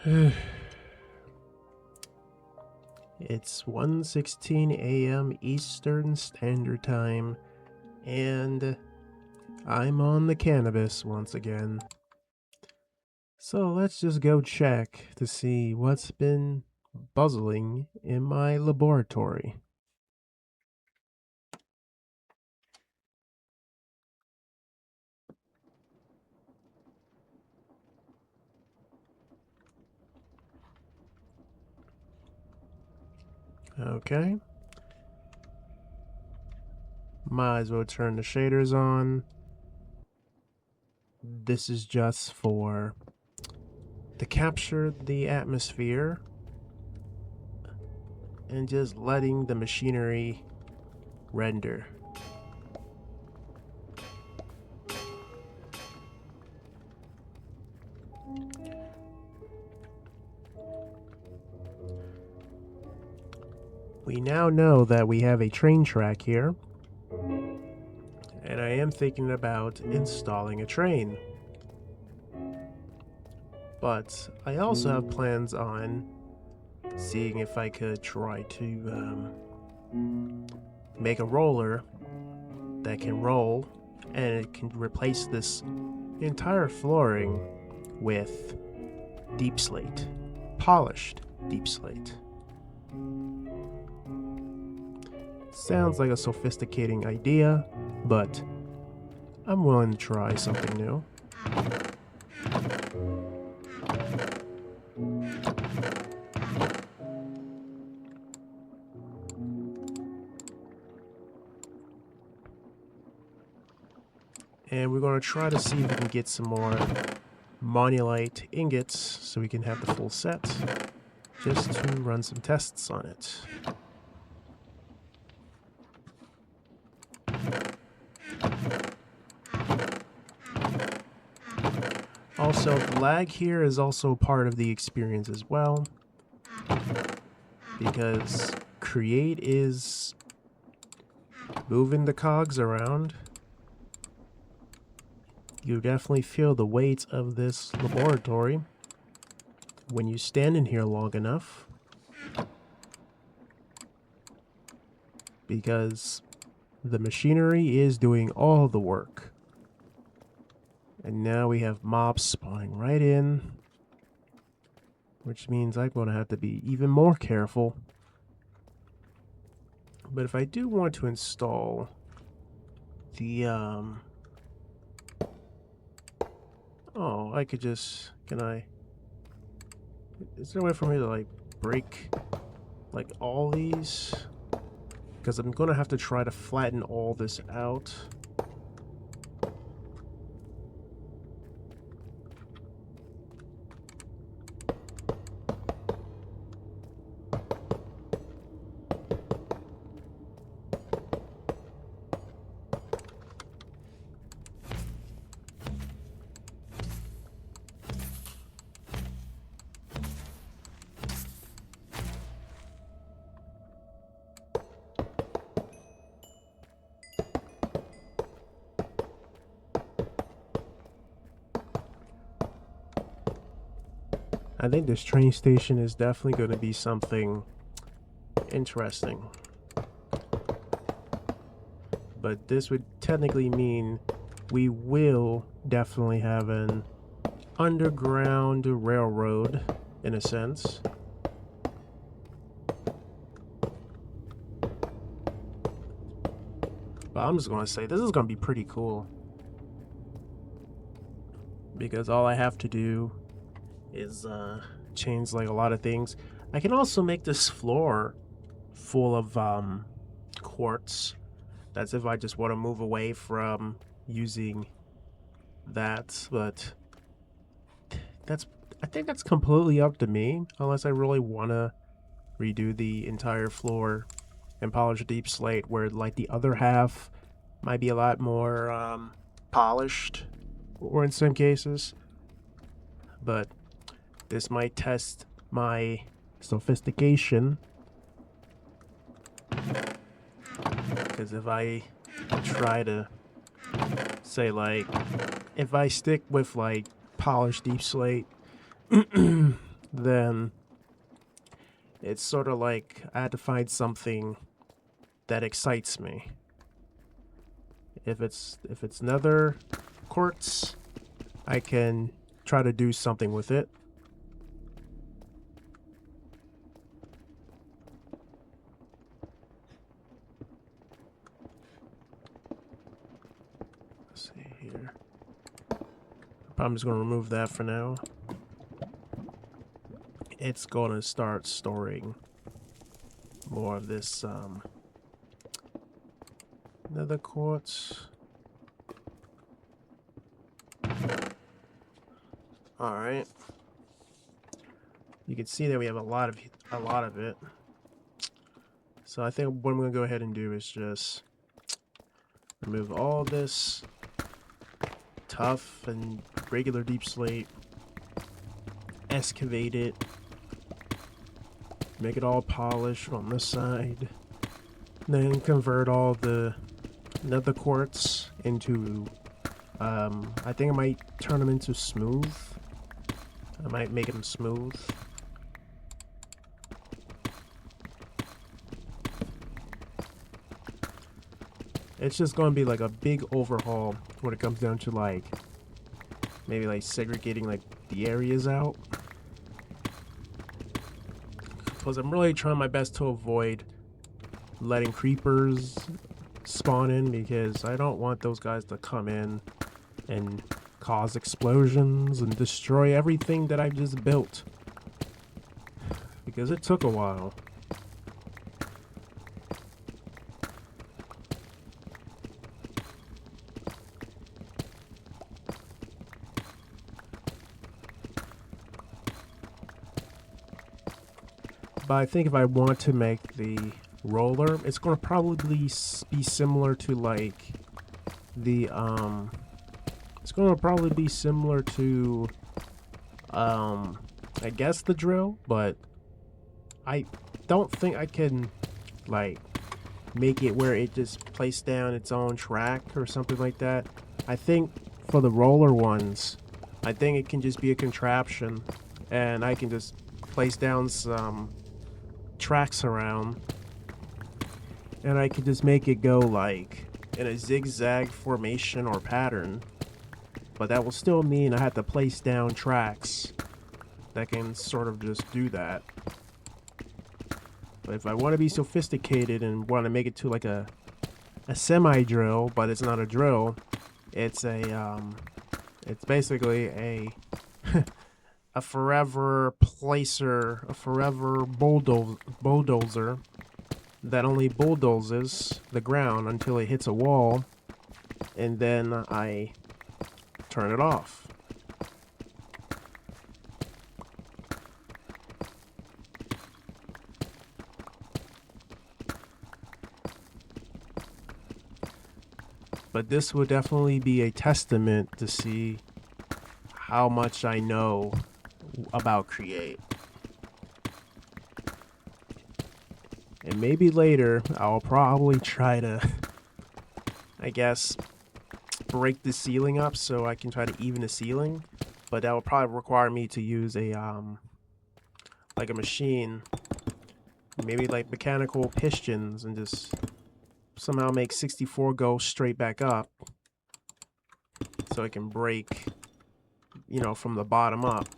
It's 1:16 a.m. Eastern Standard Time, and I'm on the cannabis once again. So let's just go check to see what's been buzzing in my laboratory. Okay. Might as well turn the shaders on. This is just to capture the atmosphere and just letting the machinery render. We now know that we have a train track here, and I am thinking about installing a train. But I also have plans on seeing if I could try to make a roller that can roll, and it can replace this entire flooring with deep slate, polished deep slate. Sounds like a sophisticating idea, but I'm willing to try something new. And we're going to try to see if we can get some more Monulite ingots so we can have the full set, just to run some tests on it. Also, the lag here is also part of the experience as well, because Create is moving the cogs around. You definitely feel the weight of this laboratory when you stand in here long enough, because the machinery is doing all the work. And now we have mobs spawning right in, which means I'm going to have to be even more careful. But if I do want to install the, oh, I could just, is there a way for me to, like, break, like, all these? Because I'm going to have to try to flatten all this out. I think this train station is definitely going to be something interesting. But this would technically mean we will definitely have an underground railroad, in a sense. But I'm just going to say, this is going to be pretty cool. Because all I have to do is change like a lot of things. I can also make this floor full of quartz. That's if I just want to move away from using that, but I think that's completely up to me, unless I really want to redo the entire floor and polish deep slate, where like the other half might be a lot more polished, or in some cases. But this might test my sophistication, because if I try to say, like, if I stick with like polished deep slate then it's sort of like I had to find something that excites me. If it's nether quartz, I can try to do something with it. Let's see here. I'm just going to remove that for now. It's going to start storing more of this nether quartz. All right. You can see that we have a lot of it. So I think what I'm going to go ahead and do is just remove all this tough and regular deep slate, excavate it, make it all polished on this side, then convert all the nether quartz into, I think I might turn them into smooth. I might make them smooth. It's just going to be like a big overhaul when it comes down to like maybe like segregating like the areas out, because I'm really trying my best to avoid letting creepers spawn in, because I don't want those guys to come in and cause explosions and destroy everything that I've just built, because it took a while. But I think if I want to make the roller, it's going to probably be similar to like the it's going to probably be similar to I guess the drill, but I don't think I can like make it where it just placed down its own track or something like that. I think for the roller ones, I think it can just be a contraption and I can just place down some tracks around and I could just make it go like in a zigzag formation or pattern, but that will still mean I have to place down tracks that can sort of just do that. But if I want to be sophisticated and want to make it to like a semi-drill, but it's not a drill, it's a it's basically a a forever placer, a forever bulldozer that only bulldozes the ground until it hits a wall, and then I turn it off. But this would definitely be a testament to see how much I know about Create. And maybe later I'll probably try to, I guess, break the ceiling up so I can try to even the ceiling. But that will probably require me to use a like a machine, maybe like mechanical pistons, and just somehow make 64 go straight back up so it can break, you know, from the bottom up.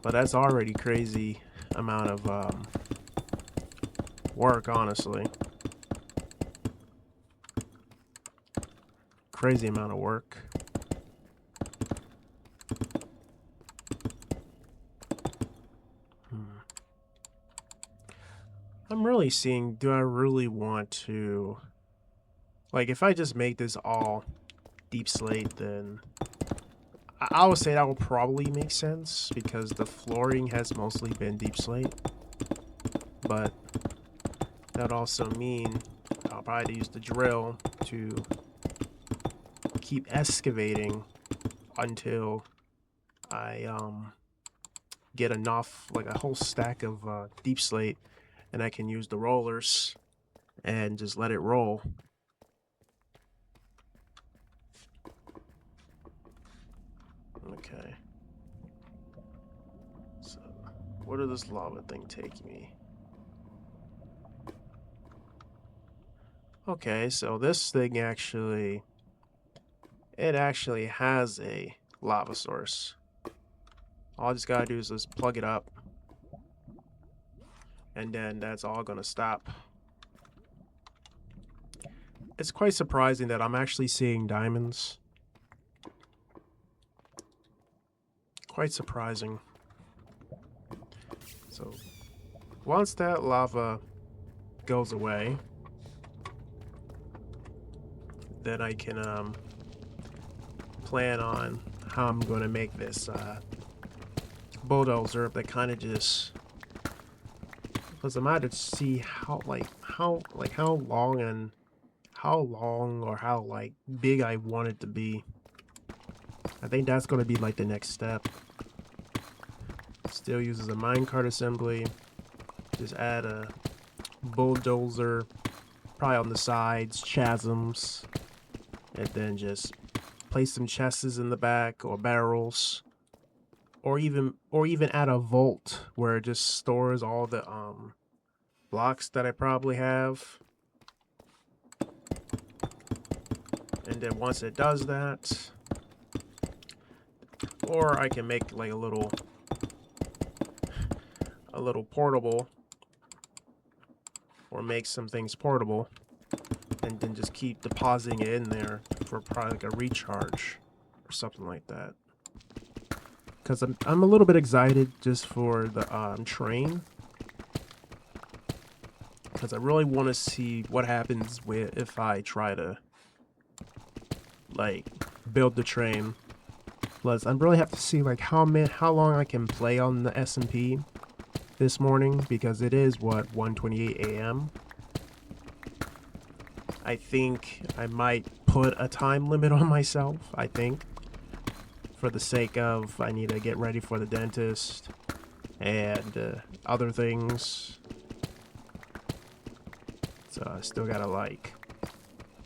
But that's already crazy amount of work, honestly. Crazy amount of work. I'm really seeing, do I really want to, like, if I just make this all deep slate, then I would say that will probably make sense because the flooring has mostly been deep slate. But that would also mean I'll probably use the drill to keep excavating until I get enough, like a whole stack of deep slate, and I can use the rollers and just let it roll. Okay. So, where did this lava thing take me? Okay, so this thing actually... It actually has a lava source. All I just gotta do is just plug it up. And then that's all gonna stop. It's quite surprising that I'm actually seeing diamonds. Quite surprising. So, once that lava goes away, then I can plan on how I'm going to make this bulldozer that kind of just, because I'm out to see how long or how like big I want it to be. I think that's going to be like the next step. Still uses a minecart assembly. Just add a bulldozer, probably on the sides, chasms, and then just place some chests in the back or barrels, or even add a vault where it just stores all the blocks that I probably have. And then once it does that, or I can make like a little portable, or make some things portable, and then just keep depositing it in there for probably like a recharge or something like that. Because I'm a little bit excited just for the train, because I really want to see what happens if I try to like build the train. Plus, I really have to see like how long I can play on the SMP this morning, because it is what, 1:28 a.m. I think I might put a time limit on myself, I think, for the sake of I need to get ready for the dentist and other things. So I still gotta like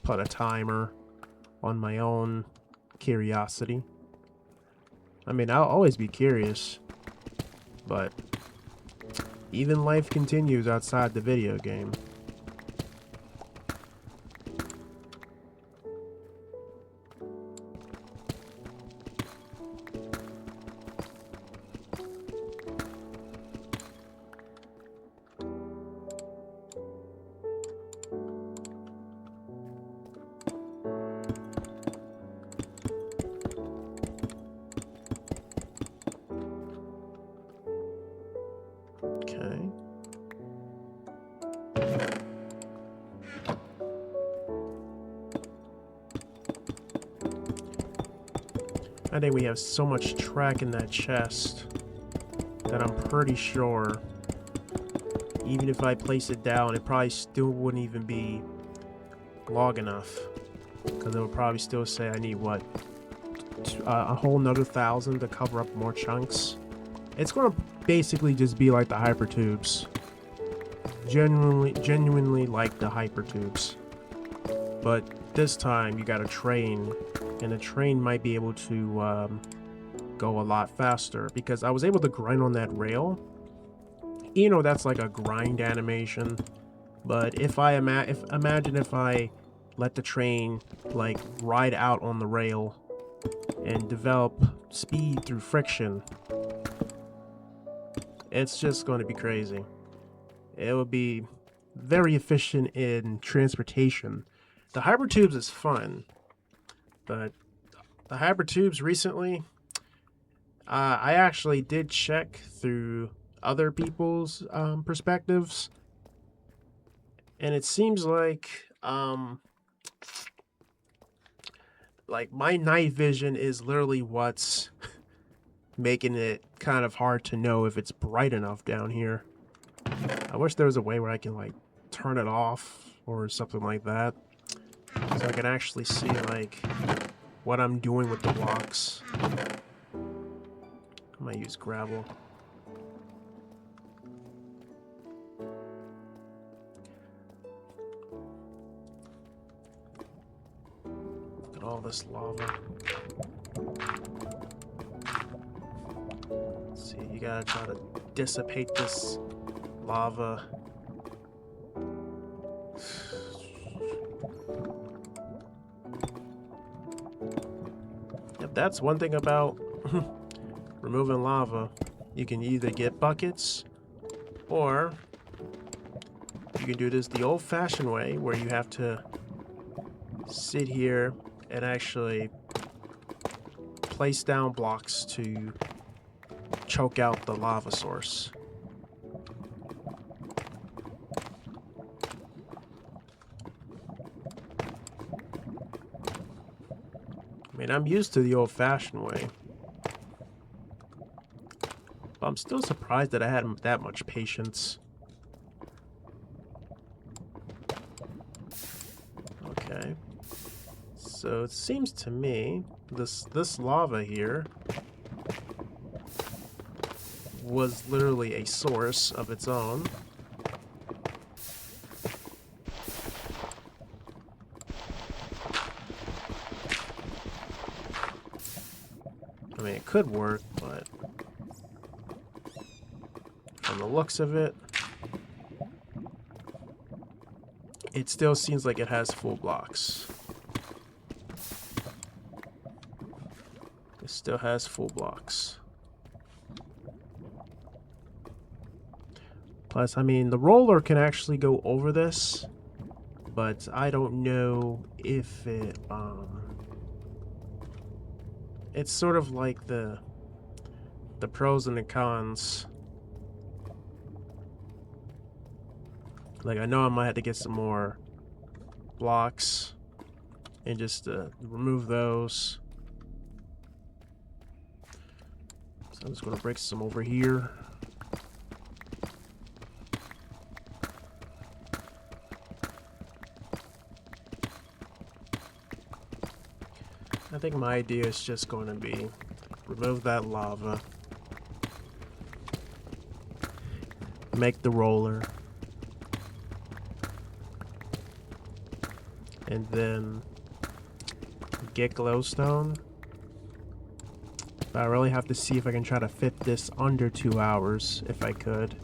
put a timer on my own curiosity. I mean, I'll always be curious, but even life continues outside the video game. Okay. I think we have so much track in that chest that I'm pretty sure even if I place it down, it probably still wouldn't even be long enough, because it would probably still say I need what, a whole nother 1,000 to cover up more chunks. It's gonna basically just be like the hypertubes. Genuinely like the hypertubes, but this time you got a train, and the train might be able to go a lot faster, because I was able to grind on that rail. You know, that's like a grind animation, but if I imagine if I let the train like ride out on the rail and develop speed through friction, it's just going to be crazy. It would be very efficient in transportation. The hypertubes is fun, but the hypertubes recently, I actually did check through other people's perspectives, and it seems like my night vision is literally what's making it kind of hard to know if it's bright enough down here. I wish there was a way where I can like turn it off or something like that, so I can actually see like what I'm doing with the blocks. I might use gravel. Look at all this lava. See, you gotta try to dissipate this lava. Yep, that's one thing about removing lava. You can either get buckets, or you can do this the old-fashioned way, where you have to sit here and actually place down blocks to choke out the lava source. I mean, I'm used to the old-fashioned way. But I'm still surprised that I had that much patience. Okay. So it seems to me this lava here was literally a source of its own. I mean, it could work, but from the looks of it, it still seems like it has full blocks. It still has full blocks. Plus, I mean, the roller can actually go over this, but I don't know if it, it's sort of like the pros and the cons. Like, I know I might have to get some more blocks and just remove those. So I'm just gonna break some over here. I think my idea is just going to be remove that lava, make the roller, and then get glowstone. But I really have to see if I can try to fit this under 2 hours, if I could.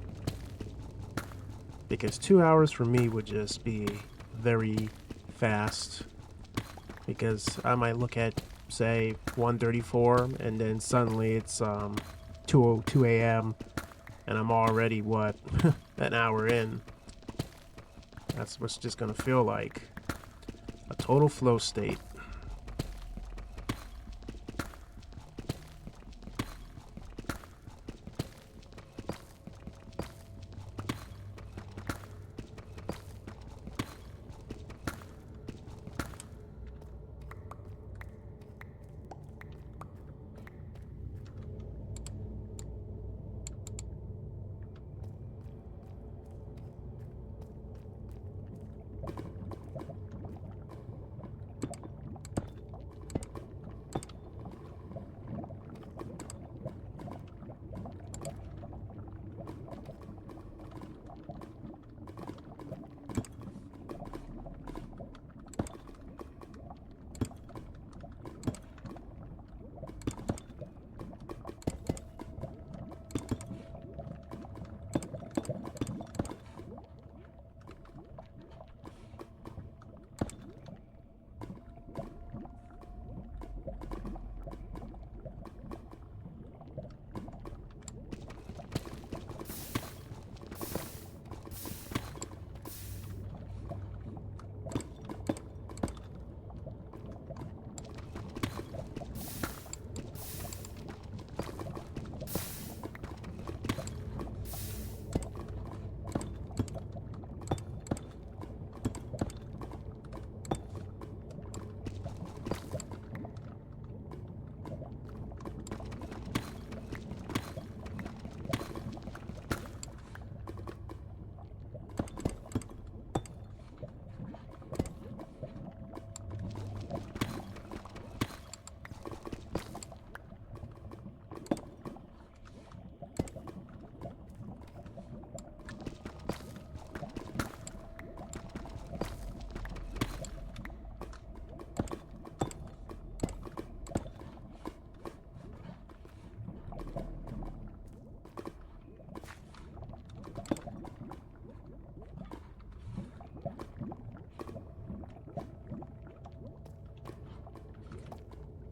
Because 2 hours for me would just be very fast. Because I might look at, say, 1:34, and then suddenly it's 2:02 a.m. and I'm already, what, an hour in. That's what's just gonna feel like. A total flow state.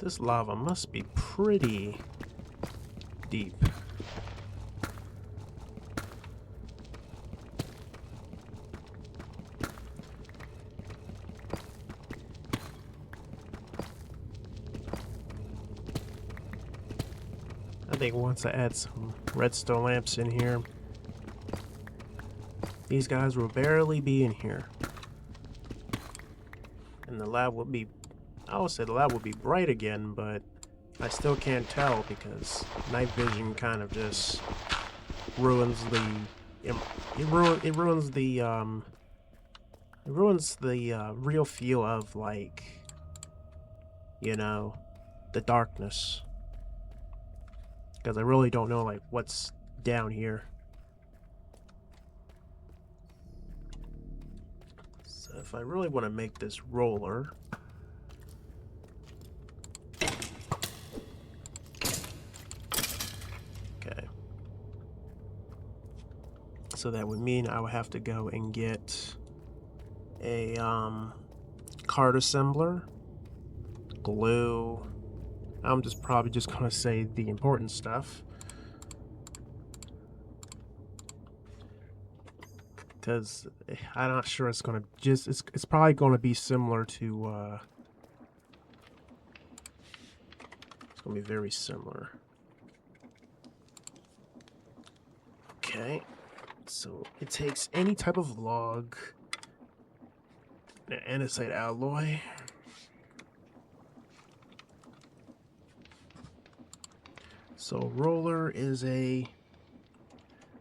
This lava must be pretty deep. I think once I add some redstone lamps in here, these guys will barely be in here. And the lab will be, I would say the lab will be bright again, but I still can't tell because night vision kind of just ruins the, it ruins the real feel of, like, you know, the darkness. Because I really don't know, like, what's down here. So if I really want to make this roller, okay, so that would mean I would have to go and get a card assembler, glue. I'm just probably just gonna say the important stuff, because I'm not sure it's gonna just it's probably gonna be similar to it's gonna be very similar. Okay, so it takes any type of log, an andesite alloy, so roller is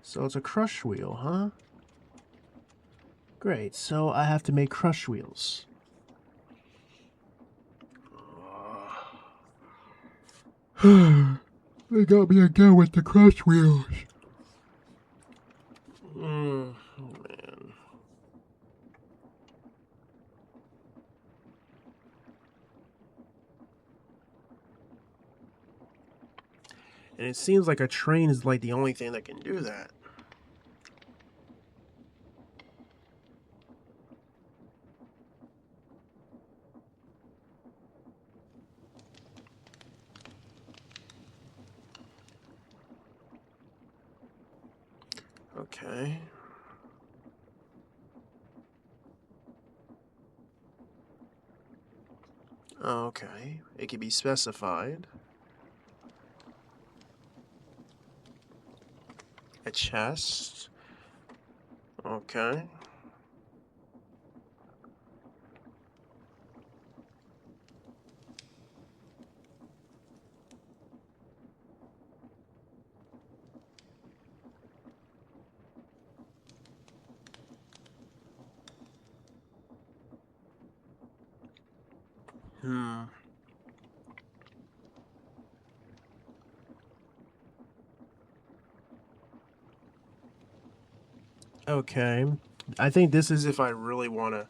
so it's a crush wheel, huh? Great, so I have to make crush wheels. They got me again with the crush wheels. Man. And it seems like a train is like the only thing that can do that. Okay. Okay. It can be specified. A chest. Okay. Okay. I think this is if I really want to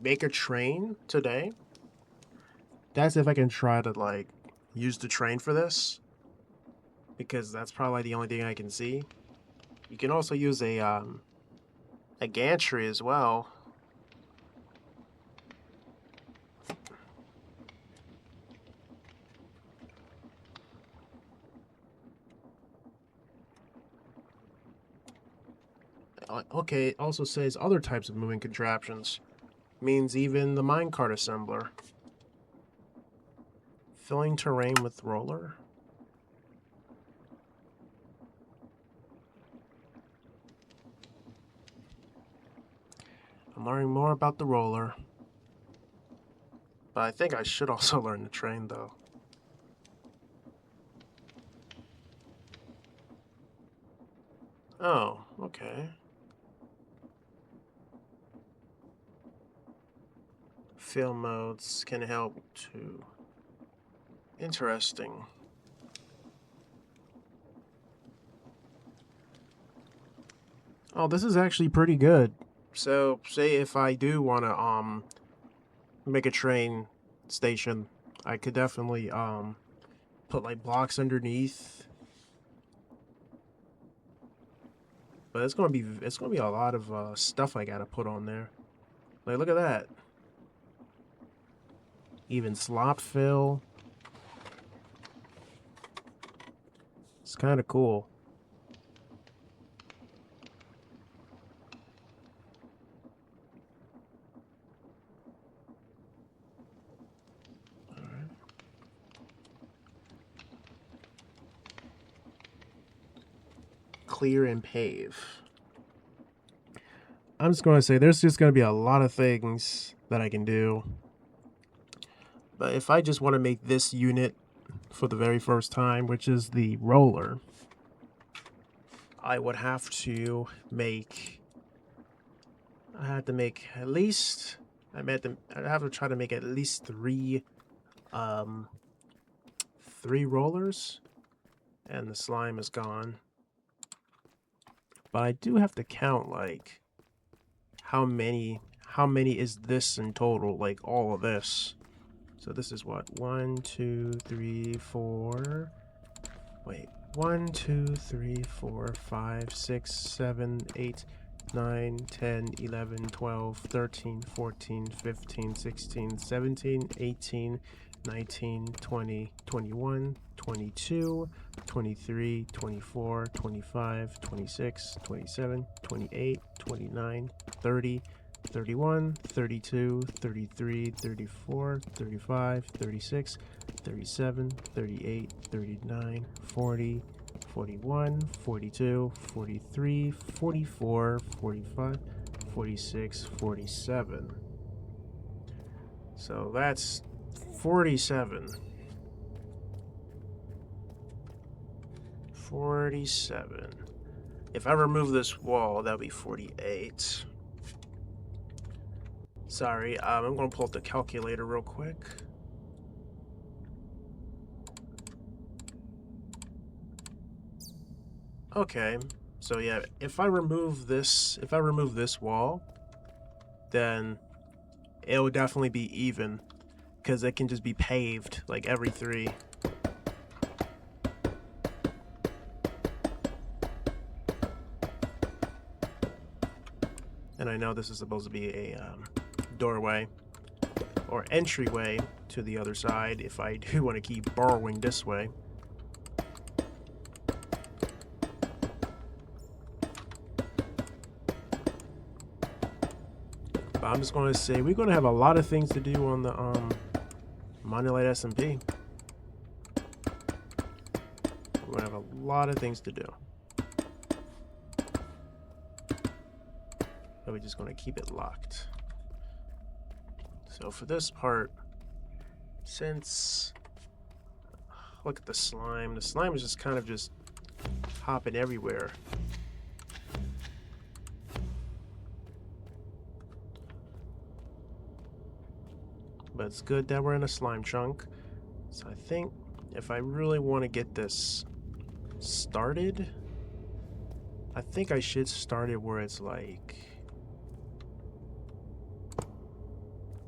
make a train today. That's if I can try to, like, use the train for this, because that's probably the only thing I can see. You can also use a gantry as well. Okay, it also says other types of moving contraptions. Means even the minecart assembler. Filling terrain with roller. I'm learning more about the roller. But I think I should also learn the train, though. Oh, okay. Fill modes can help too. Interesting. Oh, this is actually pretty good. So, say if I do want to make a train station, I could definitely put like blocks underneath. But it's gonna be a lot of stuff I gotta put on there. Like, look at that. Even slop fill. It's kind of cool. Clear and pave. I'm just going to say there's just going to be a lot of things that I can do. But if I just want to make this unit for the very first time, which is the roller, I would have to make... I have to make at least... I'd have to try to make at least three rollers. And the slime is gone. But I do have to count, like, how many is this in total, like all of this. So this is what, 1 2 3 4 wait, 1 2 3 4 5 6 7 8 9 10 11 12 13 14 15 16 17 18 19 20 21 22 23 24 25 26 27 28 29 30 31 32 33 34 35 36 37 38 39 40 41 42 43 44 45 46 47. So that's 47. 47. If I remove this wall, that'll be 48. Sorry, I'm going to pull up the calculator real quick. Okay, so yeah, if I remove this wall, then it will definitely be even, because it can just be paved like every 3. And I know this is supposed to be a doorway or entryway to the other side if I do want to keep borrowing this way. But I'm just going to say we're going to have a lot of things to do on the Monulite SMP. We're going to have a lot of things to do. But we're just going to keep it locked. So for this part, since look at the slime is just kind of just hopping everywhere. But it's good that we're in a slime chunk. So I think if I really want to get this started, I think I should start it where it's like,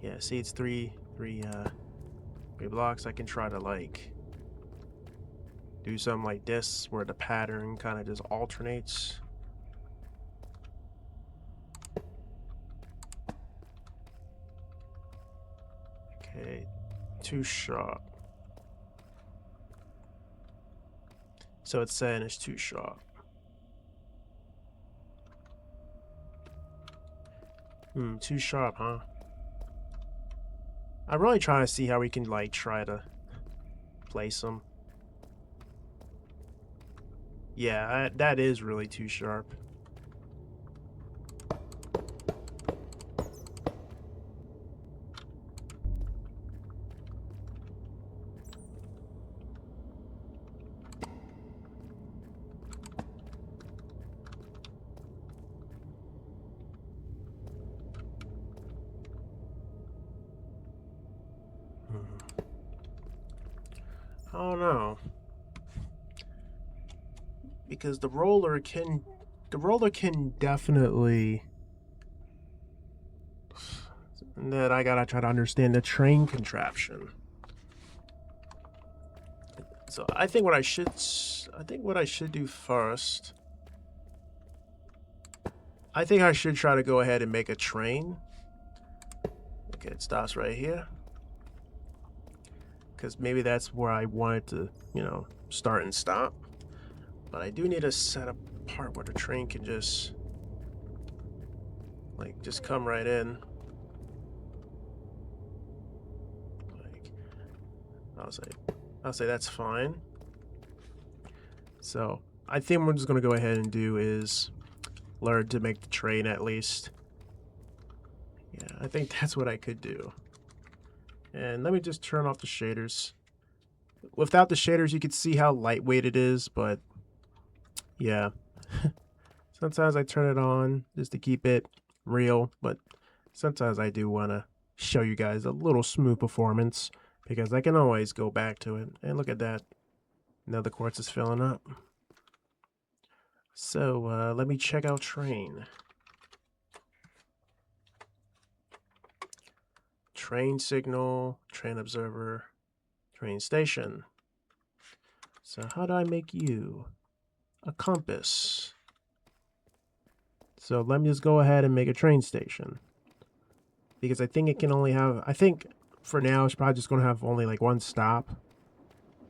yeah, see, it's three blocks. I can try to like do something like this where the pattern kind of just alternates. Okay, too sharp. So it's saying it's too sharp. Too sharp, huh? I'm really trying to see how we can like try to place them. Yeah, that is really too sharp. I don't know. Because the roller can definitely, and then I gotta try to understand the train contraption. So I think what I should do first, I think I should try to go ahead and make a train. Okay, it stops right here. Because maybe that's where I wanted to, start and stop. But I do need to set a part where the train can just come right in. Like, I'll say that's fine. So I think we're just gonna go ahead and do is learn to make the train at least. Yeah, I think that's what I could do. And let me just turn off the shaders. Without the shaders, you can see how lightweight it is, but yeah. Sometimes I turn it on just to keep it real, but sometimes I do want to show you guys a little smooth performance because I can always go back to it. And look at that. Now the quartz is filling up. So let me check out train. Train signal, train observer, train station. So how do I make you? A compass. So let me just go ahead and make a train station. Because I think it can only have, I think for now it's probably just going to have only like one stop.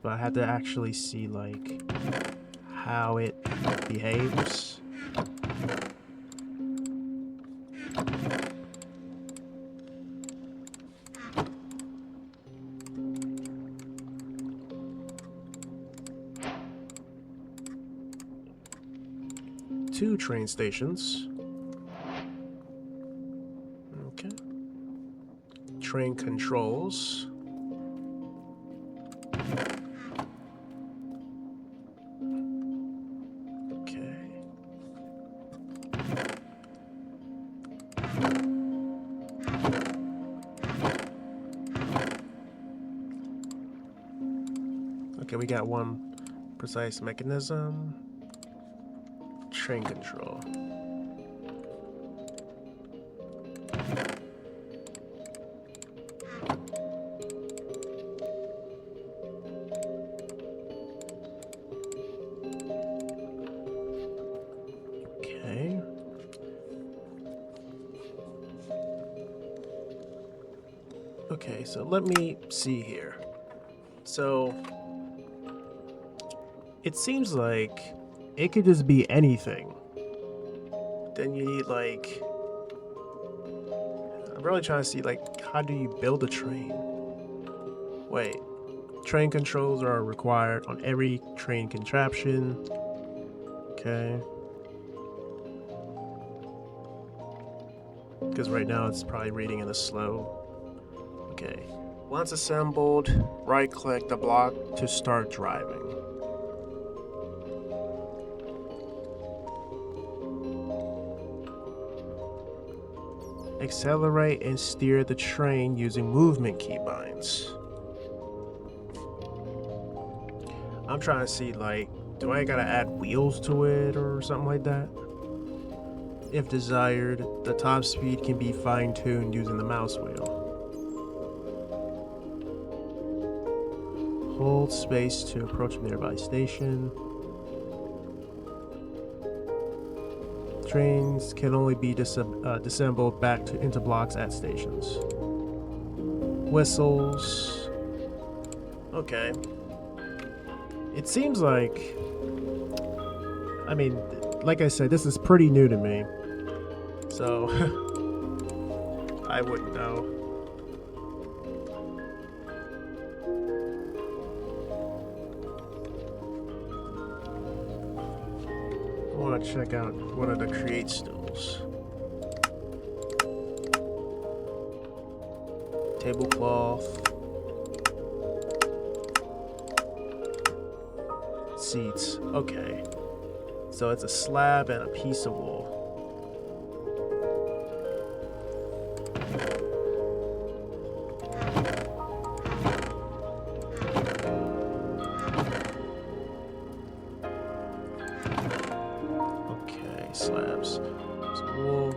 But I had to actually see like how it behaves. Two train stations. Okay. Train controls. Okay. Okay, we got one precise mechanism. Train control. Okay. Okay, so let me see here. So it seems like it could just be anything. Then you need like, I'm really trying to see like, how do you build a train? Wait, train controls are required on every train contraption. Okay. Because right now it's probably reading in a slow. Okay. Once assembled, right click the block to start driving. Accelerate and steer the train using movement keybinds. I'm trying to see like, do I gotta add wheels to it or something like that? If desired, the top speed can be fine-tuned using the mouse wheel. Hold space to approach a nearby station. Trains can only be disassembled back into blocks at stations. Whistles. Okay. It seems like, I mean, like I said, this is pretty new to me. So, I wouldn't know. I want to check out one of the create stools. Tablecloth. Seats. Okay. So it's a slab and a piece of wool. Okay, slabs. Some wool.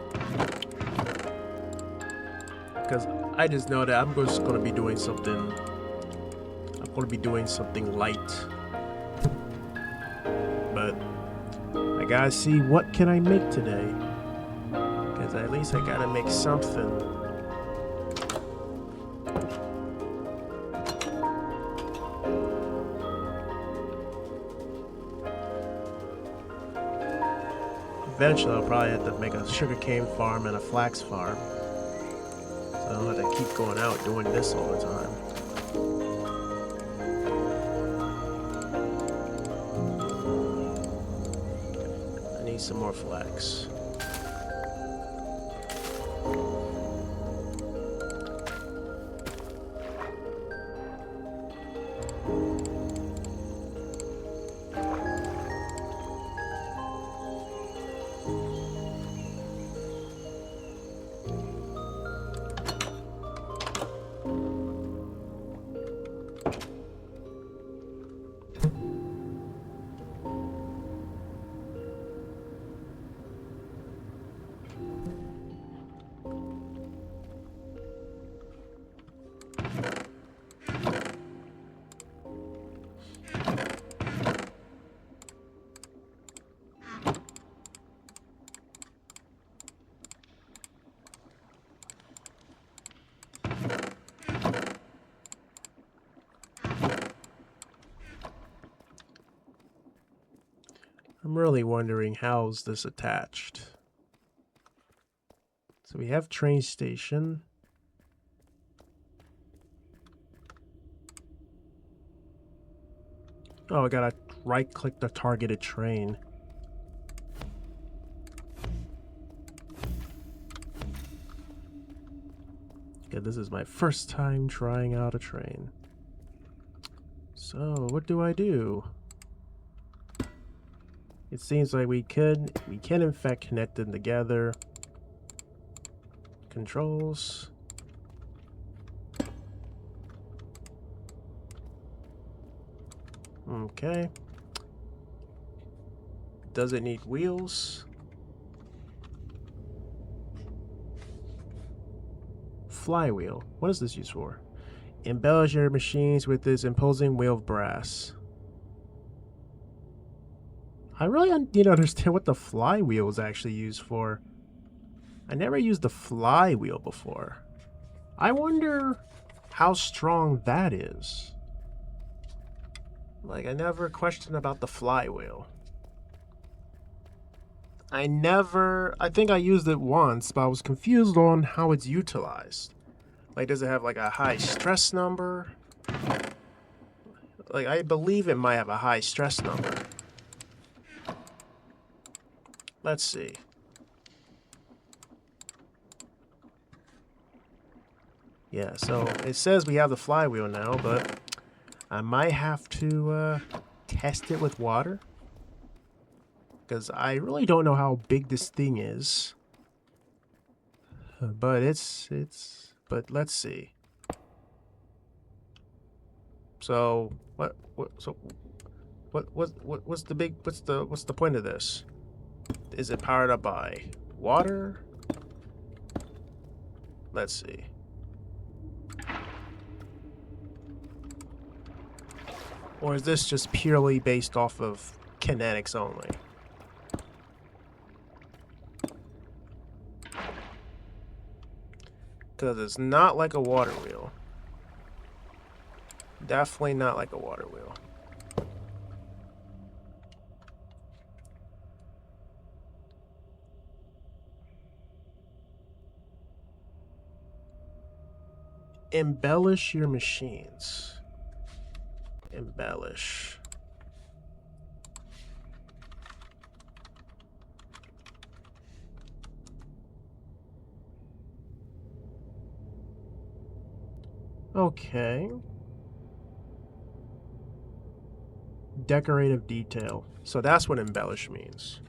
Because I just know that I'm just going to be doing something. I'm going to be doing something light. But I gotta see what can I make today. Because at least I gotta make something. Eventually, I'll probably have to make a sugarcane farm and a flax farm. So I don't have to keep going out doing this all the time. I need some more flax. I'm really wondering how's this attached. So we have train station. Oh, I gotta right-click the targeted train. Okay, this is my first time trying out a train. So, what do I do? It seems like we can in fact connect them together. Controls. Okay. Does it need wheels? Flywheel. What is this used for? Embellish your machines with this imposing wheel of brass. I really need to understand what the flywheel is actually used for. I never used the flywheel before. I wonder how strong that is. Like, I never questioned about the flywheel. I think I used it once, but I was confused on how it's utilized. Like, does it have like a high stress number? Like, I believe it might have a high stress number. Let's see. Yeah, so it says we have the flywheel now, but I might have to test it with water. Because I really don't know how big this thing is. But but let's see. So what's the point of this? Is it powered up by water? Let's see. Or is this just purely based off of kinetics only? Because it's not like a water wheel. Definitely not like a water wheel. Embellish your machines. Embellish. Okay. Decorative detail. So that's what embellish means.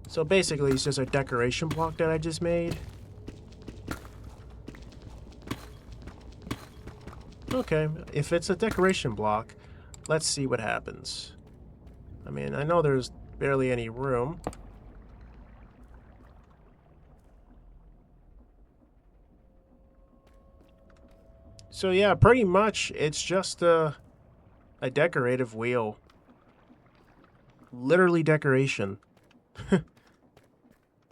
So basically it's just a decoration block that I just made. Okay, if it's a decoration block, let's see what happens. I mean, I know there's barely any room. So yeah, pretty much it's just a decorative wheel. Literally decoration.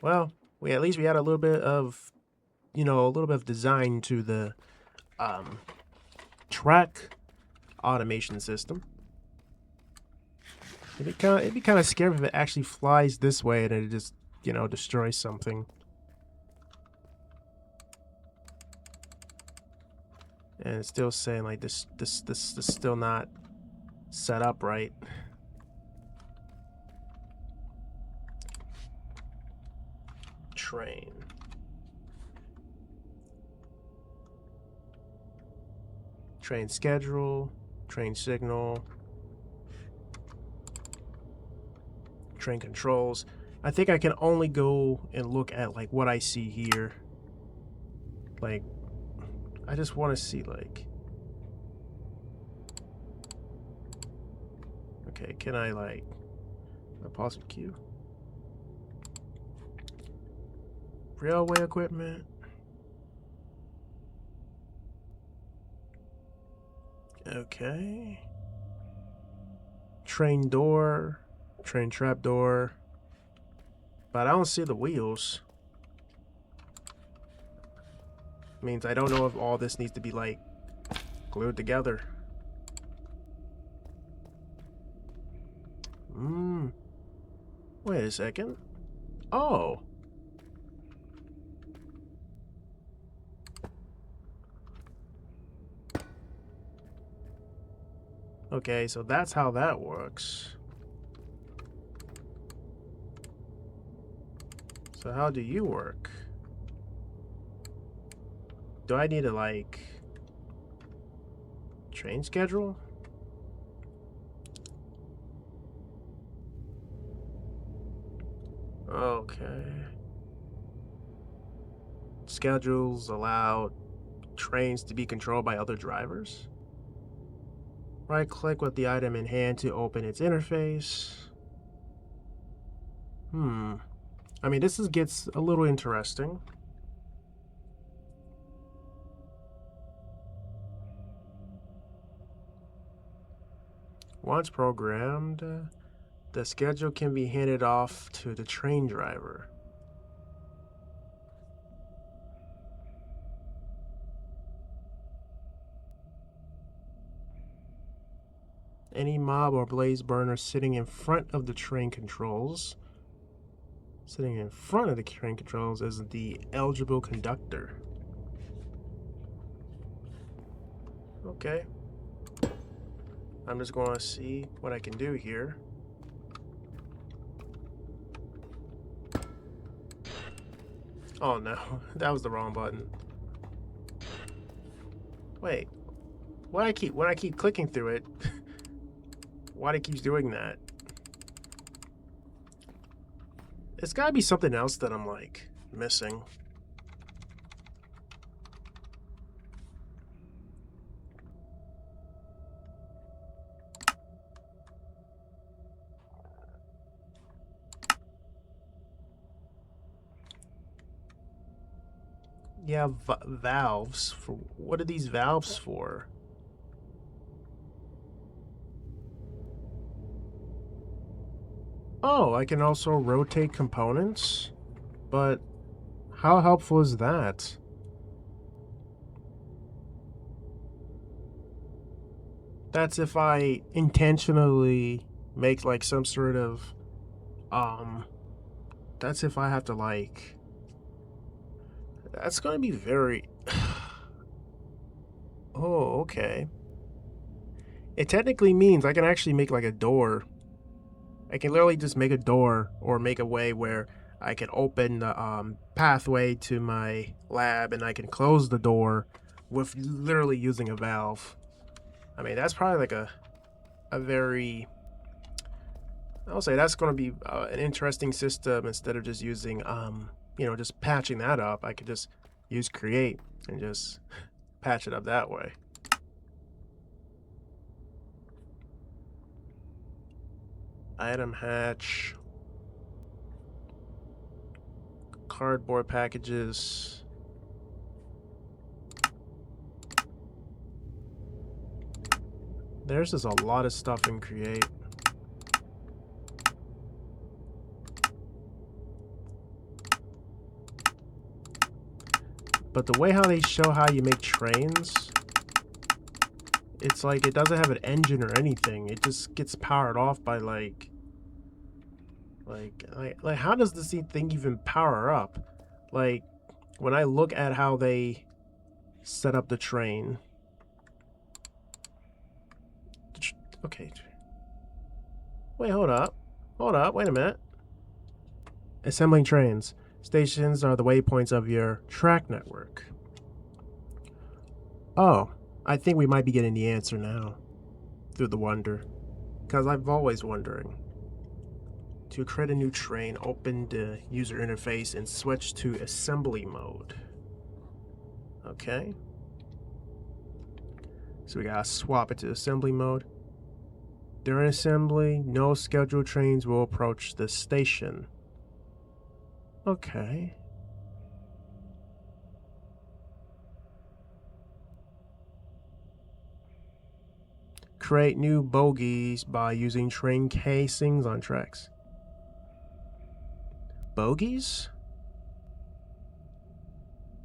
Well, at least we had a little bit of, a little bit of design to the track automation system. It'd be kind of scary if it actually flies this way and it just, you know, destroys something. And it's still saying like this is still not set up right. Train. Train schedule, train signal, train controls. I think I can only go and look at like what I see here. Like, I just want to see like, okay, can I like, pause the queue? Railway equipment. Okay. Train door, train trap door. But I don't see the wheels. Means I don't know if all this needs to be like glued together. Wait a second. Oh. Okay, so that's how that works. So how do you work? Do I need to like train schedule? Okay. Schedules allow trains to be controlled by other drivers. Right click with the item in hand to open its interface. I mean, this gets a little interesting. Once programmed, the schedule can be handed off to the train driver. Any mob or blaze burner sitting in front of the train controls. Sitting in front of the train controls is the eligible conductor. Okay. I'm just going to see what I can do here. Oh no, that was the wrong button. Wait, when I keep clicking through it, why do it keeps doing that? It's gotta be something else that I'm like missing. Yeah, valves. For what are these valves for? Oh, I can also rotate components? But how helpful is that? That's if I intentionally make like some sort of that's if I have to like, that's gonna be very oh, okay. It technically means I can actually make like a door. I can literally just make a door or make a way where I can open the pathway to my lab and I can close the door with literally using a valve. I mean, that's probably like a very, I'll say that's going to be an interesting system instead of just using, you know, just patching that up. I could just use create and just patch it up that way. Item hatch. Cardboard packages. There's just a lot of stuff in create. But the way how they show how you make trains it's like it doesn't have an engine or anything. It just gets powered off by like how does this thing even power up? Like when I look at how they set up the train. Okay. Wait, hold up. Hold up, wait a minute. Assembling trains. Stations are the waypoints of your track network. Oh, I think we might be getting the answer now. Through the wonder. Because I've always wondering. To create a new train, open the user interface and switch to assembly mode. Okay. So we gotta swap it to assembly mode. During assembly, no scheduled trains will approach the station. Okay. Create new bogies by using train casings on tracks. Bogies?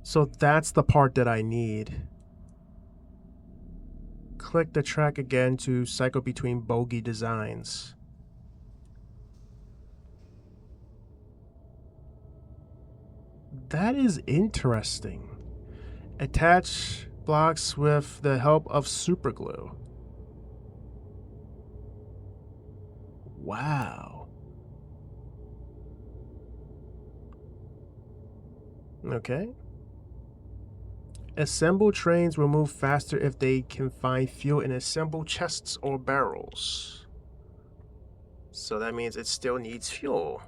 So that's the part that I need. Click the track again to cycle between bogie designs. That is interesting. Attach blocks with the help of superglue. Wow. Okay. Assemble trains will move faster if they can find fuel in assembled chests or barrels. So that means it still needs fuel.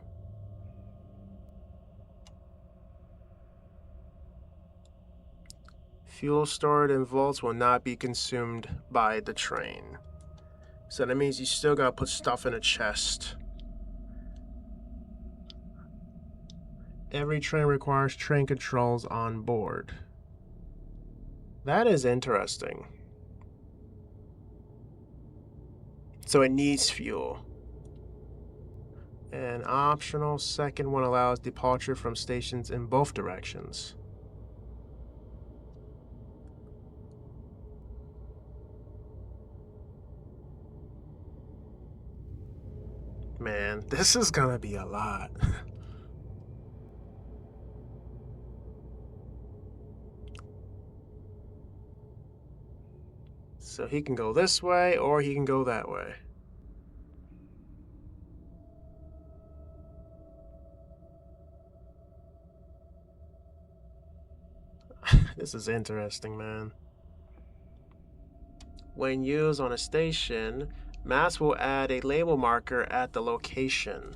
Fuel stored in vaults will not be consumed by the train. So that means you still gotta put stuff in a chest. Every train requires train controls on board. That is interesting. So it needs fuel. An optional second one allows departure from stations in both directions. Man, this is gonna be a lot. So he can go this way or he can go that way. This is interesting, man. When used on a station, maps will add a label marker at the location.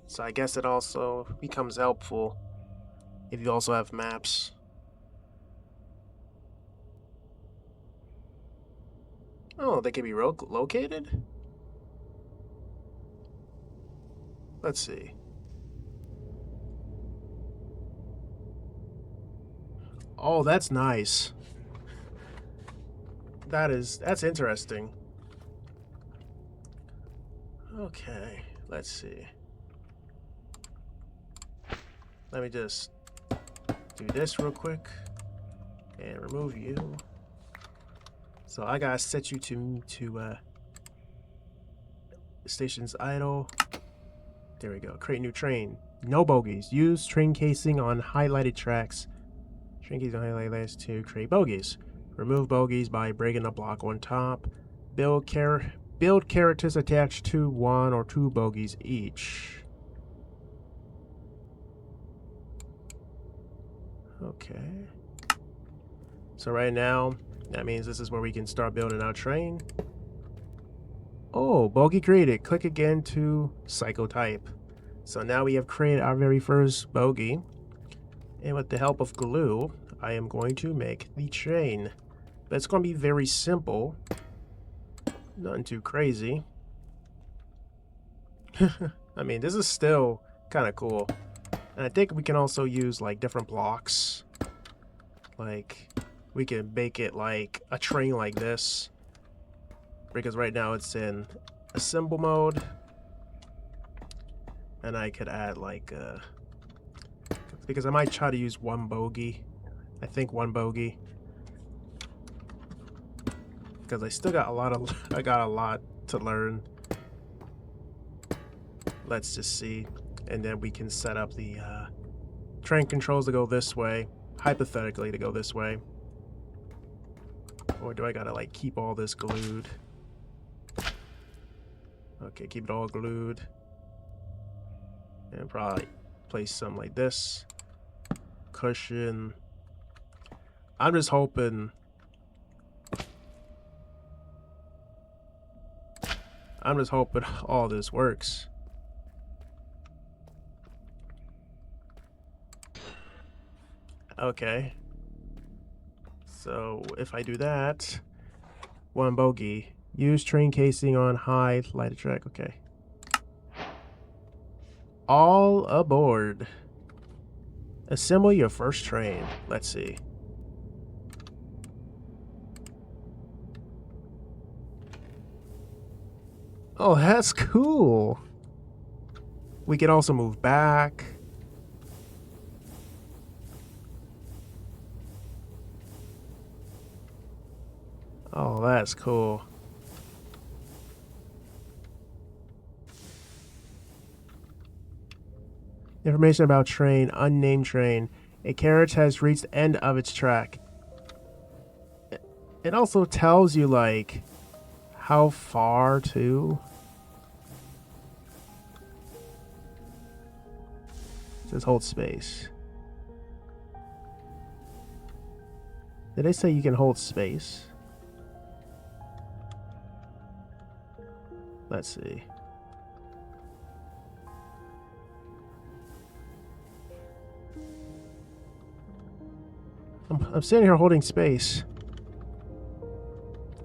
So I guess it also becomes helpful if you also have maps. Oh, they can be located? Let's see. Oh, that's nice. That's interesting. Okay, let's see. Let me just do this real quick and remove you. So I gotta set you to station's idle. There we go. Create new train. No bogies. Use train casing on highlighted tracks. Train casing on highlighted tracks to create bogies. Remove bogies by breaking a block on top. Build characters attached to one or two bogies each. Okay. So right now, that means this is where we can start building our train. Oh, bogie created. Click again to cycle type. So now we have created our very first bogie. And with the help of glue, I am going to make the train. But it's going to be very simple. Nothing too crazy. I mean, this is still kind of cool. And I think we can also use like different blocks. Like we can make it like a train like this. Because right now it's in assemble mode. And I could add like because I might try to use one bogie. I think one bogie. because I still got a lot of I got a lot to learn. Let's just see, and then we can set up the train controls to go this way, hypothetically to go this way. Or do I gotta like keep all this glued? Okay, keep it all glued. And probably place some like this. Cushion. I'm just hoping. All this works. Okay. So if I do that, one bogey. Use train casing on high lighted track. Okay. All aboard. Assemble your first train. Let's see. Oh, that's cool. We can also move back. Oh, that's cool. Information about train, unnamed train. A carriage has reached the end of its track. It also tells you, like, how far to. It says hold space. Did they say you can hold space? Let's see. I'm sitting here holding space.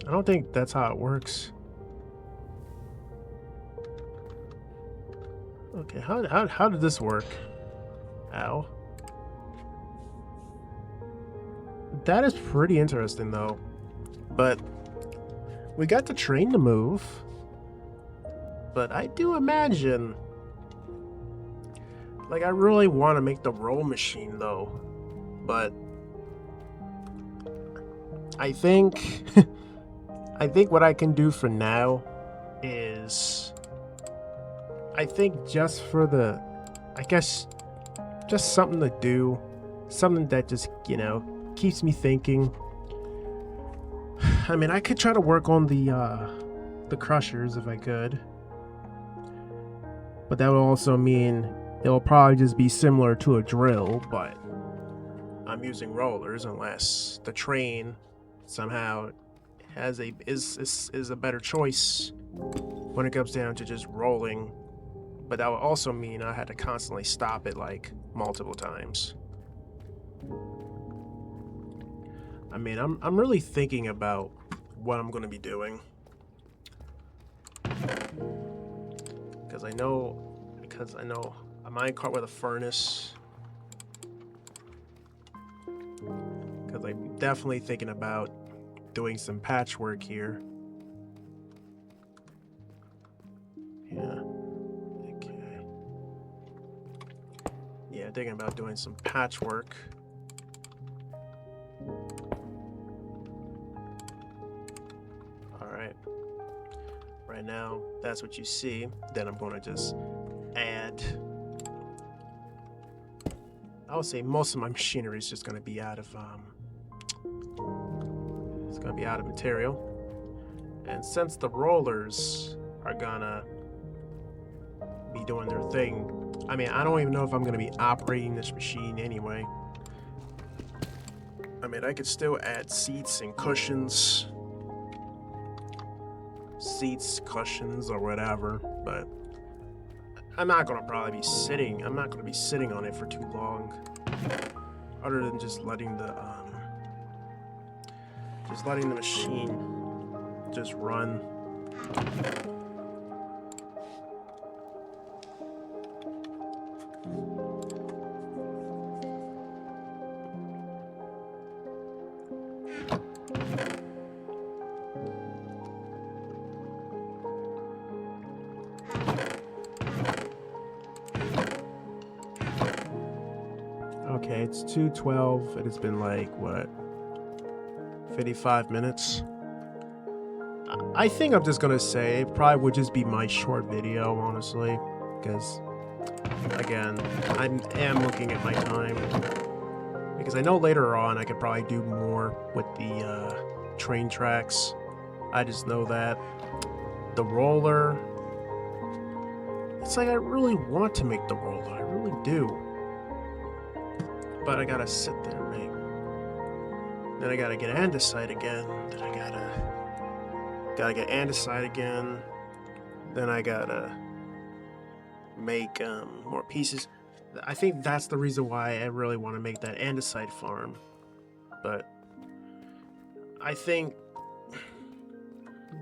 I don't think that's how it works. Okay, how did this work? Ow. That is pretty interesting though. But we got the train to move. But I do imagine, like, I really want to make the roll machine though. But I think I think what I can do for now is, I think just for the, I guess, just something to do, something that just, you know, keeps me thinking. I mean, I could try to work on the crushers if I could, but that would also mean it'll probably just be similar to a drill, but I'm using rollers unless the train somehow has is a better choice when it comes down to just rolling. But that would also mean I had to constantly stop it like multiple times. I mean, I'm really thinking about what I'm going to be doing. Because I know a minecart with a furnace. Because I'm definitely thinking about doing some patchwork here. Yeah. Okay. Yeah, thinking about doing some patchwork. Alright. Right now, that's what you see. Then I'm going to just add. I would say most of my machinery is just going to be out of it's going to be out of material. And since the rollers are gonna be doing their thing, I mean, I don't even know if I'm gonna be operating this machine anyway. I mean, I could still add seats and cushions. Seats, cushions, or whatever, but I'm not gonna probably be sitting. I'm not gonna be sitting on it for too long, other than just letting the machine just run. Okay, it's 2:12. It has been like, what, 55 minutes? I think I'm just gonna say it probably would just be my short video, honestly, because again, I am looking at my time, because I know later on I could probably do more with the train tracks. I just know that the roller, it's like I really want to make the roller, I really do, but I gotta sit there and make, then I gotta get andesite again, then I gotta get andesite again, then I gotta make more pieces. I think that's the reason why I really want to make that andesite farm. But I think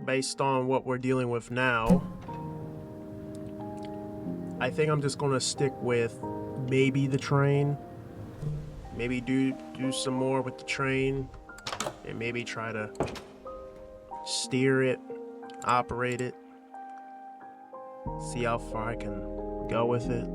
based on what we're dealing with now, I think I'm just gonna stick with maybe the train. Maybe do some more with the train, and maybe try to steer it, operate it, see how far I can go with it.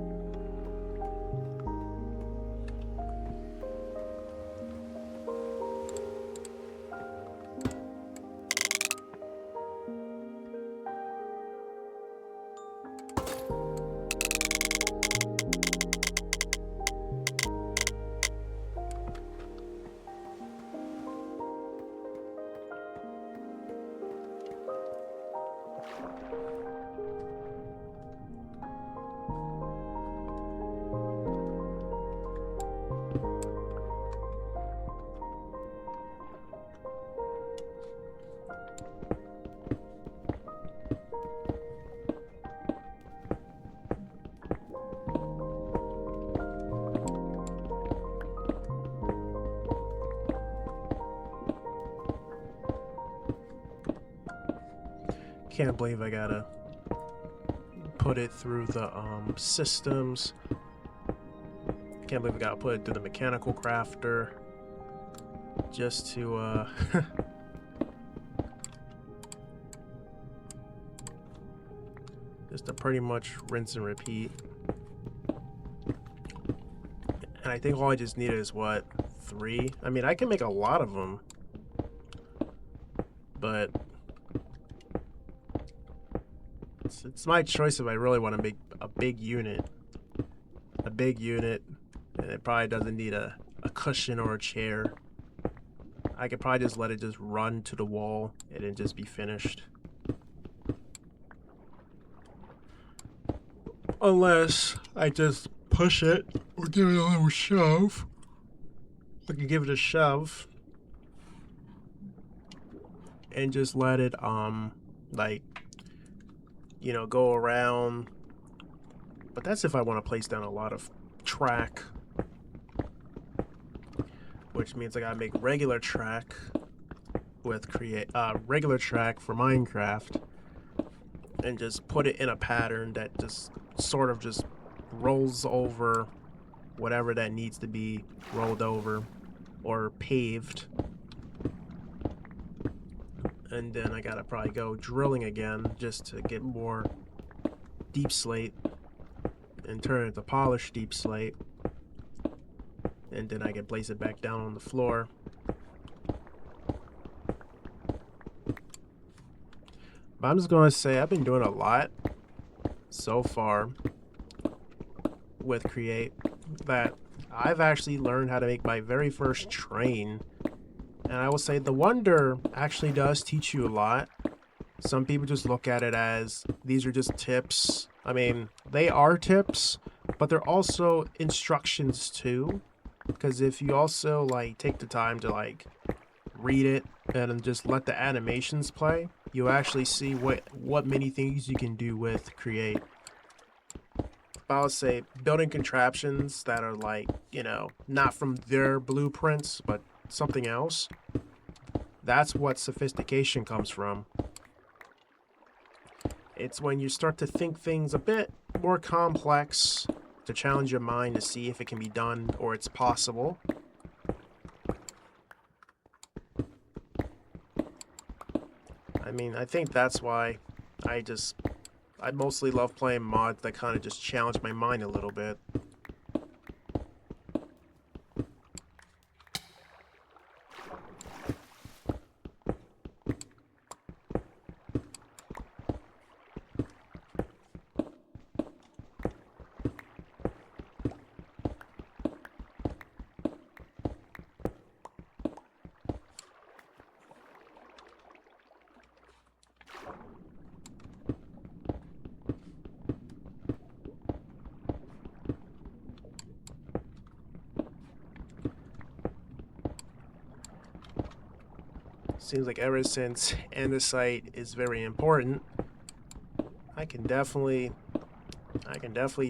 Can't believe I gotta put it through the systems. Can't believe I gotta put it through the mechanical crafter just to just to pretty much rinse and repeat. And I think all I just need is what, 3? I mean, I can make a lot of them, but it's my choice if I really want to make a big unit. And it probably doesn't need a cushion or a chair. I could probably just let it just run to the wall and then just be finished. Unless I just push it or give it a little shove. I can give it a shove and just let it like, you know, go around. But that's if I want to place down a lot of track, which means I gotta make regular track with regular track for Minecraft and just put it in a pattern that just sort of just rolls over whatever that needs to be rolled over or paved. And then I gotta probably go drilling again just to get more deep slate and turn it to polished deep slate, and then I can place it back down on the floor. But I'm just gonna say I've been doing a lot so far with Create that I've actually learned how to make my very first train. And I will say the Wonder actually does teach you a lot. Some people just look at it as these are just tips. I mean, they are tips, but they're also instructions too. Because if you also like take the time to like read it and just let the animations play, you actually see what many things you can do with Create. I would say building contraptions that are like, you know, not from their blueprints, but something else. That's what sophistication comes from. It's when you start to think things a bit more complex, to challenge your mind to see if it can be done or it's possible. I mean, I think that's why I mostly love playing mods that kind of just challenge my mind a little bit. Seems like ever since andesite is very important, I can definitely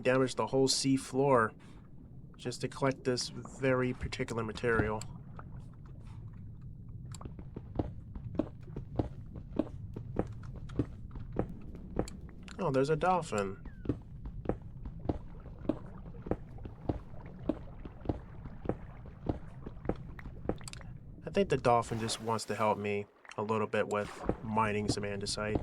damage the whole sea floor just to collect this very particular material. Oh, there's a dolphin. I think the dolphin just wants to help me a little bit with mining some andesite.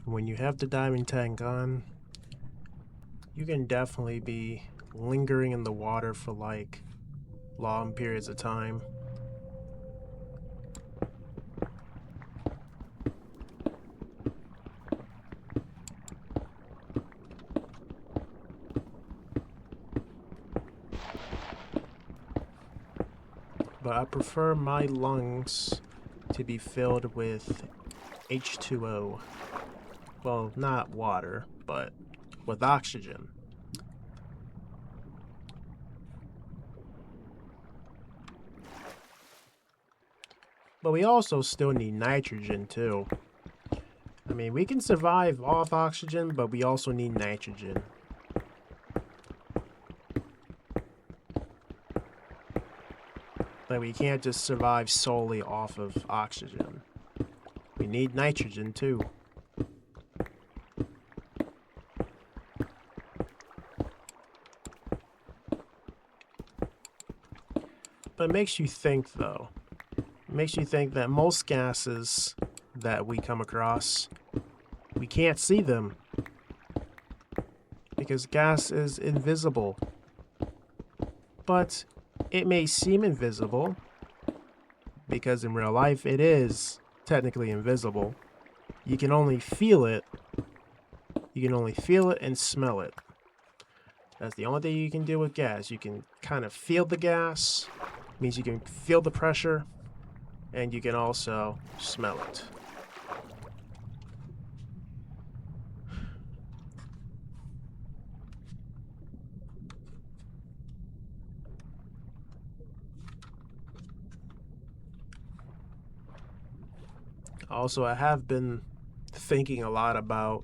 When you have the diamond tank on, you can definitely be lingering in the water for like long periods of time. But I prefer my lungs to be filled with H2O. Well, not water, but with oxygen. But we also still need nitrogen too. I mean, we can survive off oxygen, but we also need nitrogen. Like, we can't just survive solely off of oxygen. We need nitrogen too. But it makes you think, though. It makes you think that most gases that we come across, we can't see them. Because gas is invisible. But it may seem invisible, because in real life it is technically invisible. You can only feel it. You can only feel it and smell it. That's the only thing you can do with gas. You can kind of feel the gas. Means you can feel the pressure, and you can also smell it. Also, I have been thinking a lot about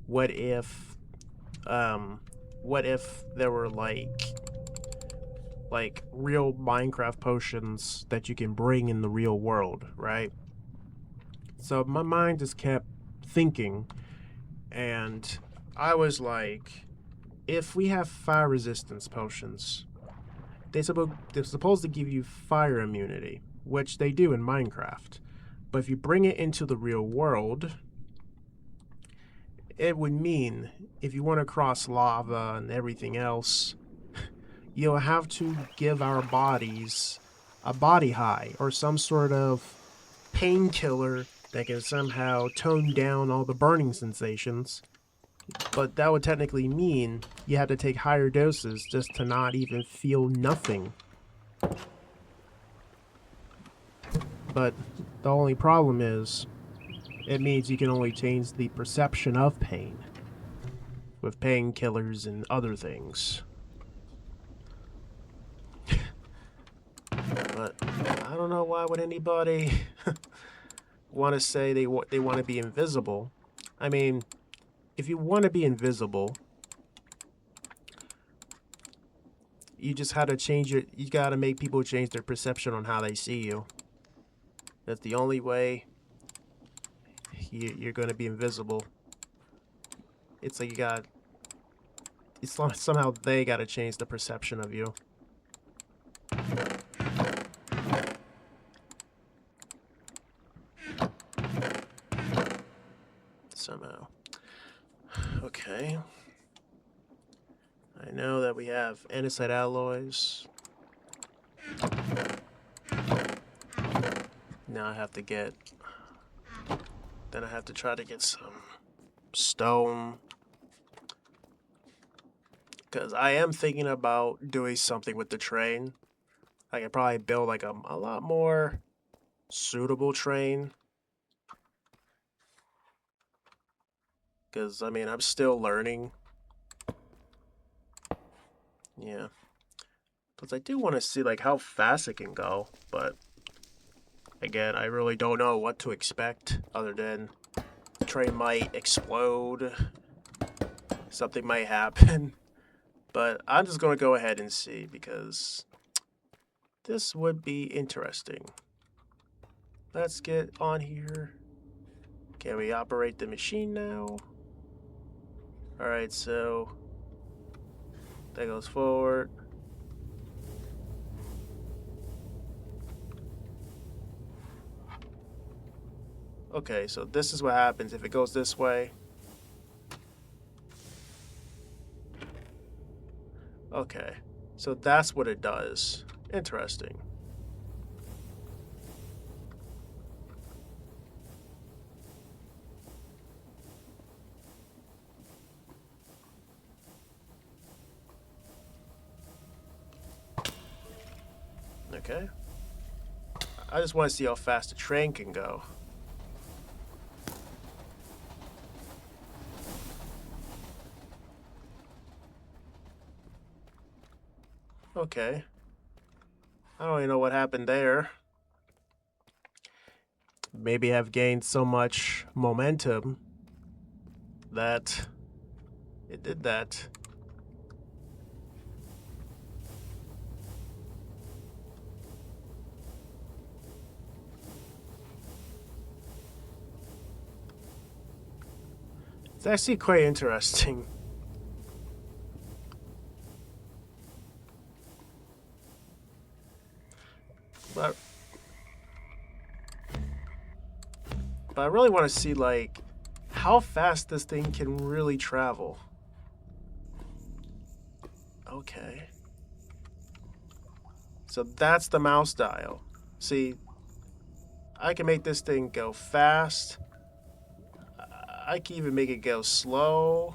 what if there were like real Minecraft potions that you can bring in the real world, right? So my mind just kept thinking, and I was like, if we have fire resistance potions, they're supposed to give you fire immunity, which they do in Minecraft. But if you bring it into the real world, it would mean if you want to cross lava and everything else, you'll have to give our bodies a body high or some sort of painkiller that can somehow tone down all the burning sensations. But that would technically mean you have to take higher doses just to not even feel nothing. but the only problem is it means you can only change the perception of pain with painkillers and other things. But I don't know, why would anybody want to say they want to be invisible? I mean, if you want to be invisible, you just had to change it. You got to make people change their perception on how they see you. That's the only way you're going to be invisible. It's like somehow they got to change the perception of you. Somehow. Okay. I know that we have andesite alloys. Now I have to get... Then I have to try to get some stone. Because I am thinking about doing something with the train. I could probably build like a lot more suitable train. Because, I mean, I'm still learning. Yeah. Plus, I do want to see, like, how fast it can go. But, again, I really don't know what to expect. Other than the train might explode. Something might happen. But I'm just going to go ahead and see. Because this would be interesting. Let's get on here. Can we operate the machine now? Alright, so that goes forward. Okay, so this is what happens if it goes this way. Okay, so that's what it does. Interesting. Okay. I just want to see how fast a train can go. Okay. I don't even know what happened there. Maybe I've gained so much momentum that it did that. It's actually quite interesting. But I really want to see, like, how fast this thing can really travel. Okay. So that's the mouse dial. See, I can make this thing go fast. I can even make it go slow.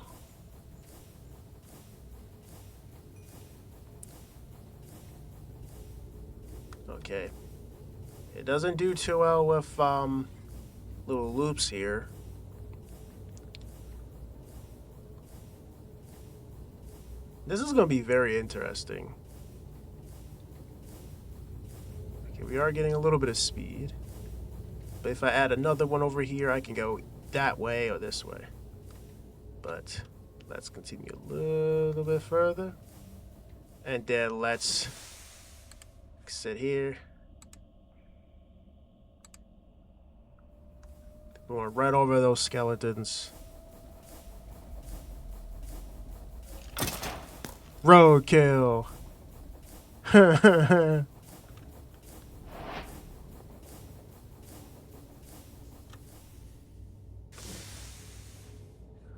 Okay. It doesn't do too well with little loops here. This is going to be very interesting. Okay, we are getting a little bit of speed. But if I add another one over here, I can go that way or this way. But let's continue a little bit further. And then let's sit here. Going right over those skeletons. Roadkill.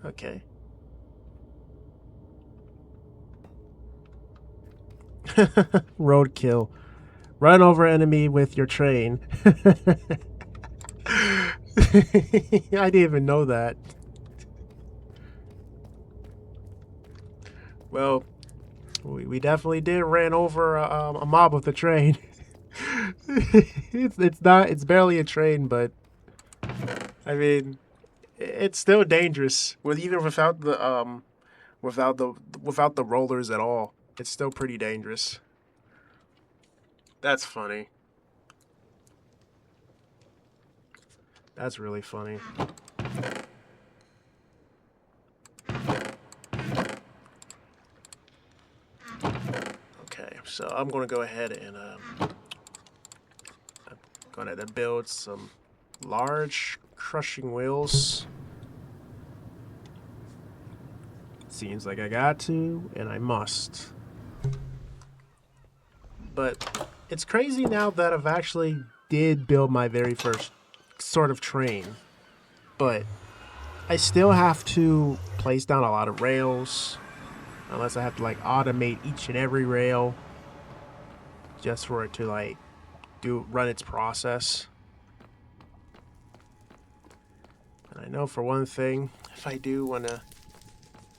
Okay. Roadkill. Run over enemy with your train. I didn't even know that. Well, we definitely did ran over a mob with the train. It's not, it's barely a train, but I mean, it's still dangerous with even without the rollers at all. It's still pretty dangerous. That's funny. That's really funny. Okay, so I'm gonna go ahead and I'm gonna build some large crushing wheels. Seems like I got to, and I must. But it's crazy now that I've actually did build my very first sort of train. But I still have to place down a lot of rails. Unless I have to like automate each and every rail. Just for it to like run its process. And I know for one thing, if I do want to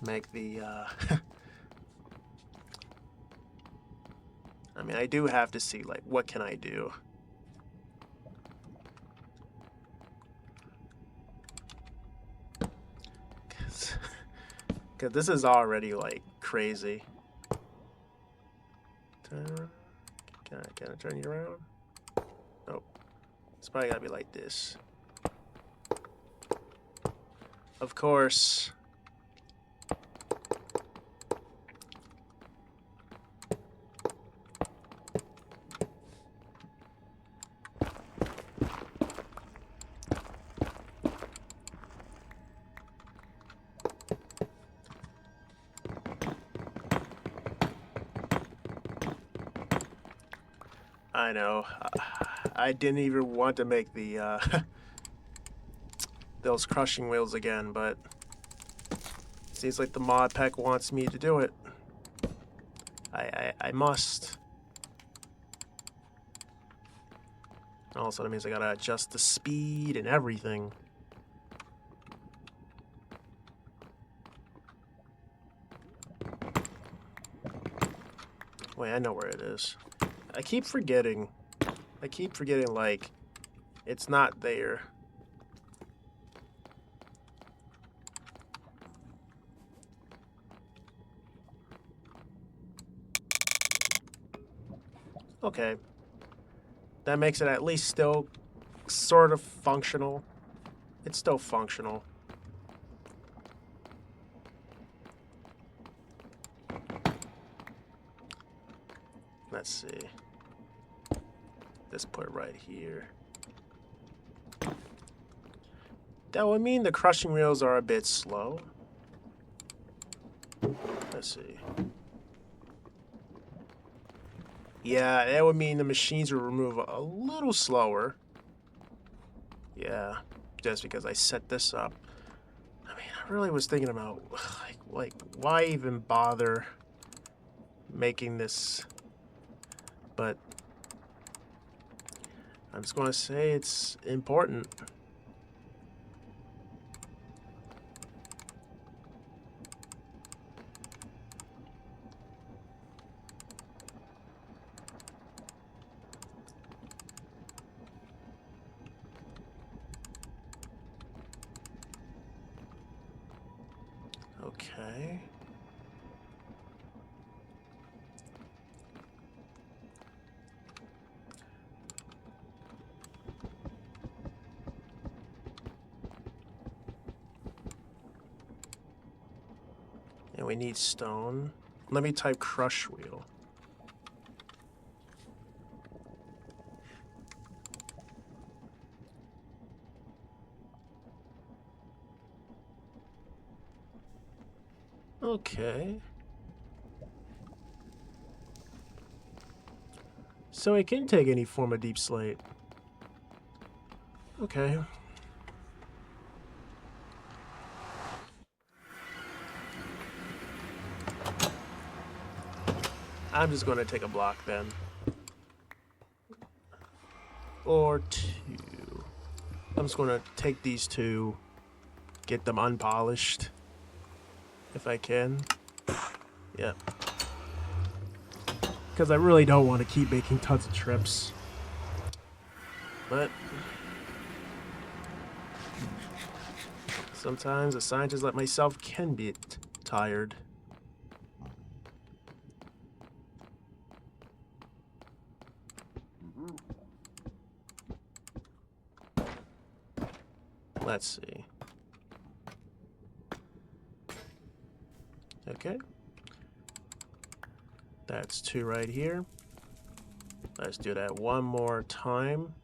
make the I mean, I do have to see, like, what can I do? Because this is already, like, crazy. Can I turn you around? Nope. It's probably gotta be like this. Of course. I know. I didn't even want to make the those crushing wheels again, but it seems like the mod pack wants me to do it. I must. Also, that means I gotta adjust the speed and everything. Wait, I know where it is. I keep forgetting. Like, it's not there. Okay. That makes it at least still sort of functional. It's still functional. Let's see. Just put it right here. That would mean the crushing wheels are a bit slow. Let's see. Yeah, that would mean the machines will move a little slower. Yeah, just because I set this up. I mean, I really was thinking about, like why even bother making this? But I'm just going to say it's important. Okay. And we need stone. Let me type crush wheel. Okay. So it can take any form of deep slate. Okay. I'm just going to take a block then. Or two. I'm just going to take these two, get them unpolished. If I can. Yep. Because I really don't want to keep making tons of trips. But sometimes a scientist like myself can be tired. Let's see. Okay. That's 2 right here. Let's do that one more time.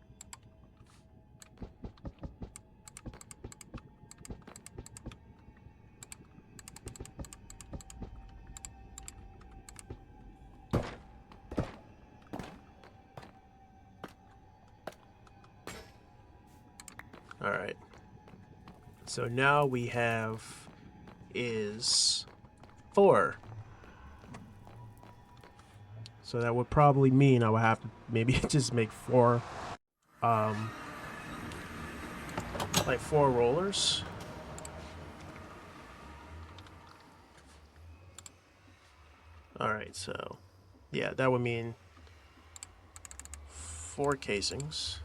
All right. So now we have is 4. So that would probably mean I would have to maybe just make 4, like 4 rollers. All right, so yeah, that would mean 4 casings.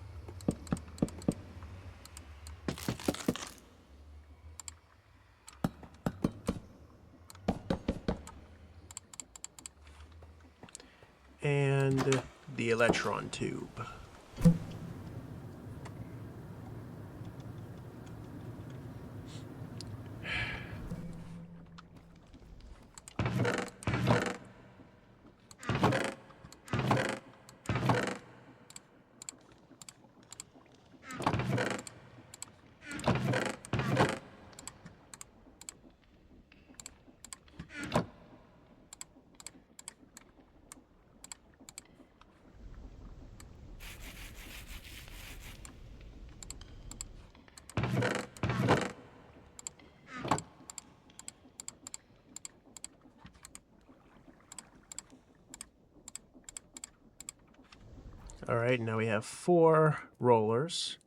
And the electron tube. All right, now we have 4 rollers.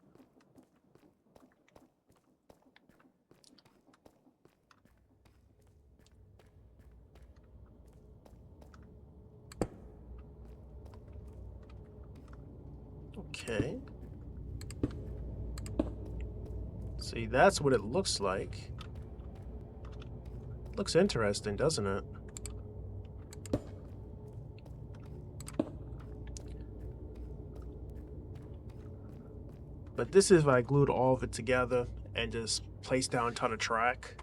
Okay. See, that's what it looks like. Looks interesting, doesn't it? But this is if I glued all of it together and just placed down a ton of track.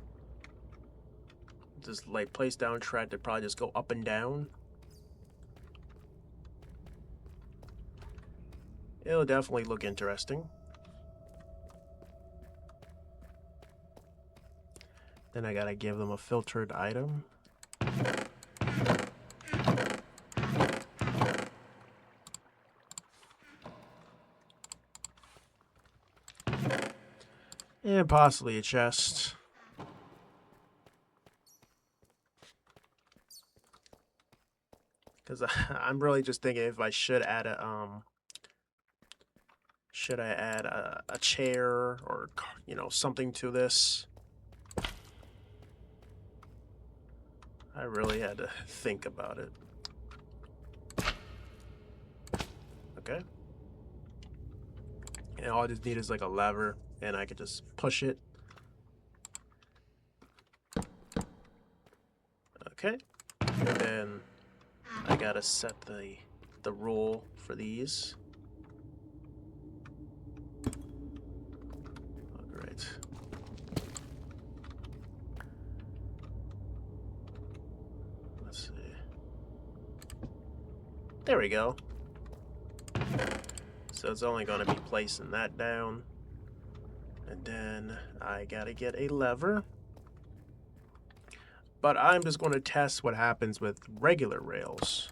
Just like place down track to probably just go up and down. It'll definitely look interesting. Then I gotta give them a filtered item. And possibly a chest. Because I'm really just thinking if I should add a, should I add a chair or, you know, something to this? I really had to think about it. Okay. And all I just need is like a lever, and I could just push it. Okay. And then I gotta set the roll for these. All right. Let's see. There we go. So it's only going to be placing that down. And then I gotta get a lever. But I'm just going to test what happens with regular rails.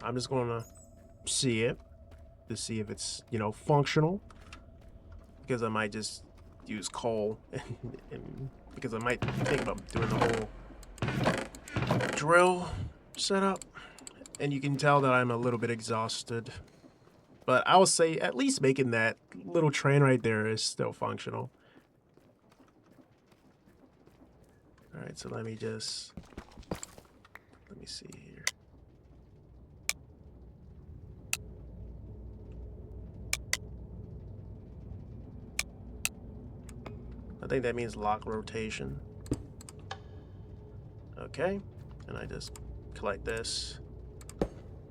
I'm just going to see it to see if it's, you know, functional. Because I might just use coal and because I might think about doing the whole drill setup. And you can tell that I'm a little bit exhausted. But I would say at least making that little train right there is still functional. Alright, so let me see here. I think that means lock rotation. Okay, and I just collect this.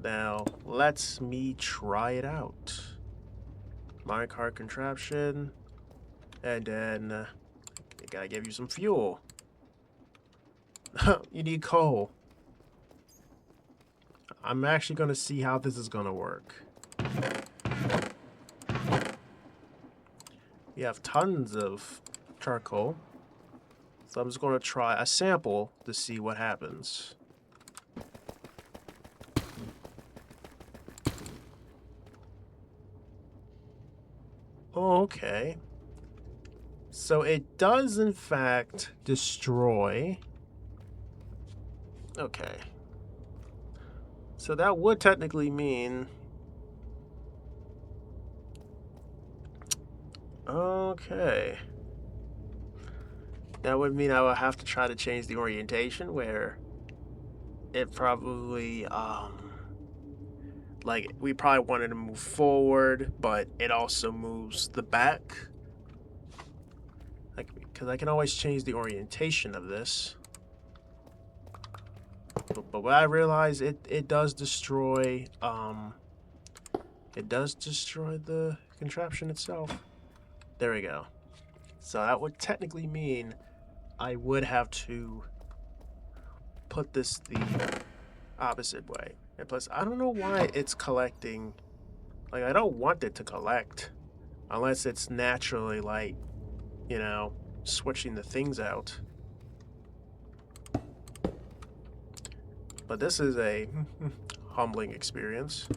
Now, let's me try it out. Minecart contraption, and then I gotta give you some fuel. You need coal. I'm actually gonna see how this is gonna work. We have tons of charcoal, so I'm just gonna try a sample to see what happens. Oh, okay. So it does in fact destroy. Okay. So that would technically mean... Okay. That would mean I would have to try to change the orientation where it probably, like, we probably wanted to move forward, but it also moves the back. Like, because I can always change the orientation of this. But what I realize, it does destroy, it does destroy the contraption itself. There we go. So that would technically mean I would have to put this the opposite way. And plus, I don't know why it's collecting. Like, I don't want it to collect unless it's naturally, like, you know, switching the things out. But this is a humbling experience.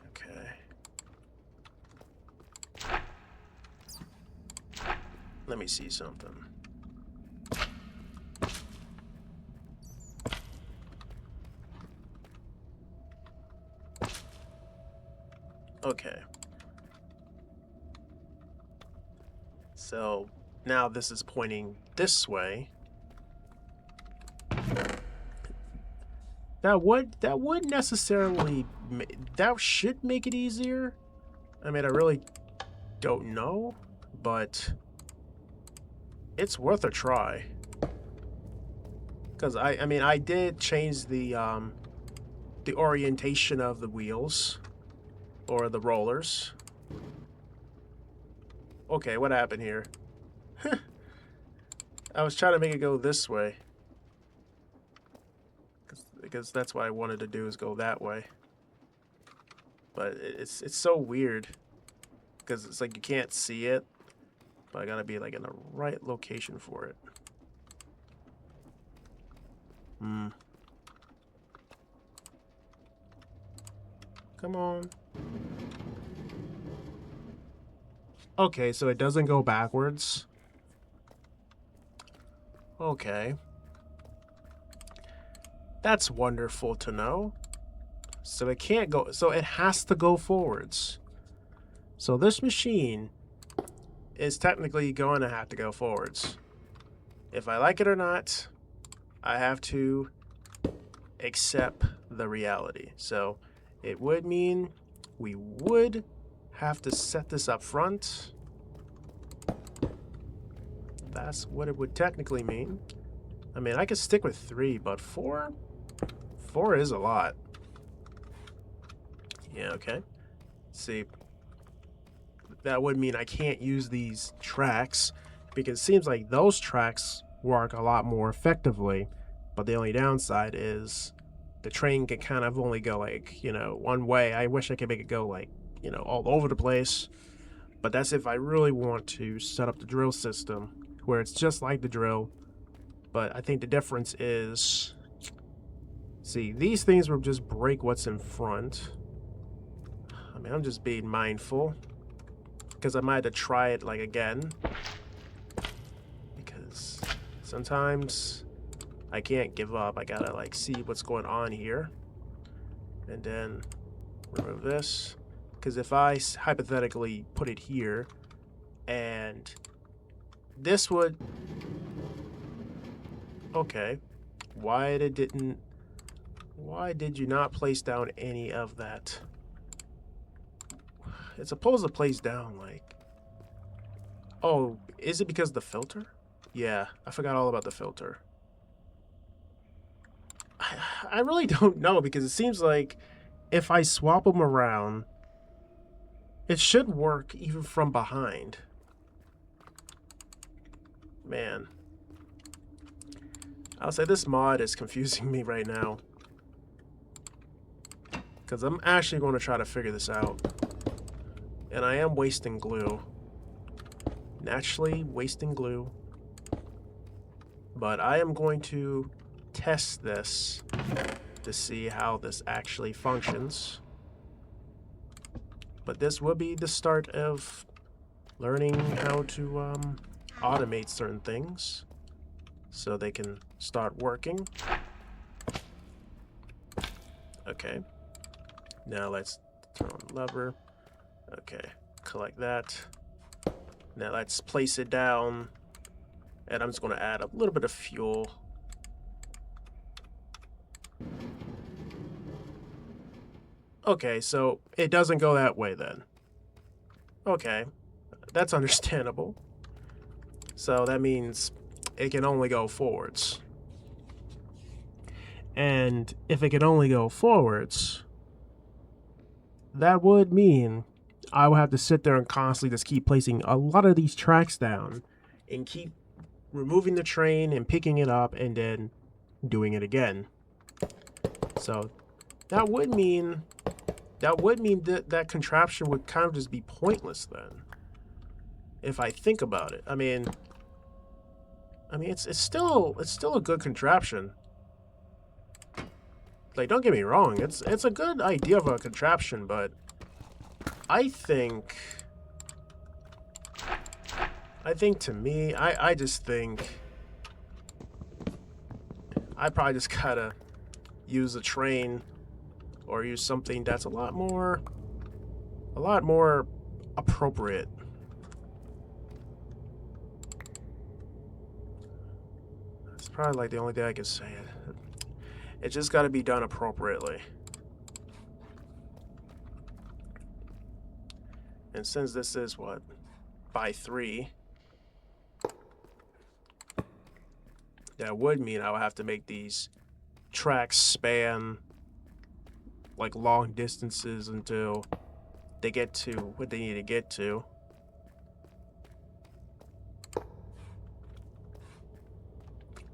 Okay. Let me see something. Okay. So now this is pointing this way. That would necessarily that should make it easier. I mean, I really don't know, but it's worth a try. Because I mean, I did change the orientation of the wheels or the rollers. Okay, what happened here? I was trying to make it go this way. Because that's what I wanted to do, is go that way. But it's so weird. Because it's like you can't see it. But I gotta be like in the right location for it. Come on. Okay, so it doesn't go backwards. Okay. That's wonderful to know. So it can't go, so it has to go forwards. So this machine is technically going to have to go forwards. If I like it or not, I have to accept the reality. So it would mean we would have to set this up front. That's what it would technically mean. I mean, I could stick with 3, but 4? 4 is a lot. Yeah, okay. See, that would mean I can't use these tracks, because it seems like those tracks work a lot more effectively, but the only downside is the train can kind of only go, like, you know, one way. I wish I could make it go, like, you know, all over the place, but that's if I really want to set up the drill system where it's just like the drill. But I think the difference is, see, these things will just break what's in front. I mean, I'm just being mindful, because I might have to try it, like, again, because sometimes I can't give up. I gotta, like, see what's going on here, and then remove this, because if I hypothetically put it here, and this would... Okay, why it didn't... Why did you not place down any of that? It's supposed to place down, like... Oh, is it because of the filter? Yeah, I forgot all about the filter. I really don't know, because it seems like if I swap them around, it should work even from behind. Man. I'll say this mod is confusing me right now. Because I'm actually going to try to figure this out. And I am wasting glue. Naturally wasting glue. But I am going to test this to see how this actually functions. But this will be the start of learning how to automate certain things so they can start working. Okay. Now let's turn on the lever. Okay, collect that. Now let's place it down. And I'm just going to add a little bit of fuel. Okay, so it doesn't go that way then. Okay, that's understandable. So that means it can only go forwards. And if it can only go forwards, that would mean I would have to sit there and constantly just keep placing a lot of these tracks down and keep removing the train and picking it up and then doing it again. So that would mean that that contraption would kind of just be pointless then. If I think about it. I mean it's still a good contraption. Like, don't get me wrong, it's a good idea of a contraption, but I think to me, I just think I probably just gotta use a train or use something that's a lot more appropriate. That's probably like the only thing I can say. It just gotta be done appropriately. And since this is what, by 3, that would mean I would have to make these tracks span like long distances until they get to what they need to get to.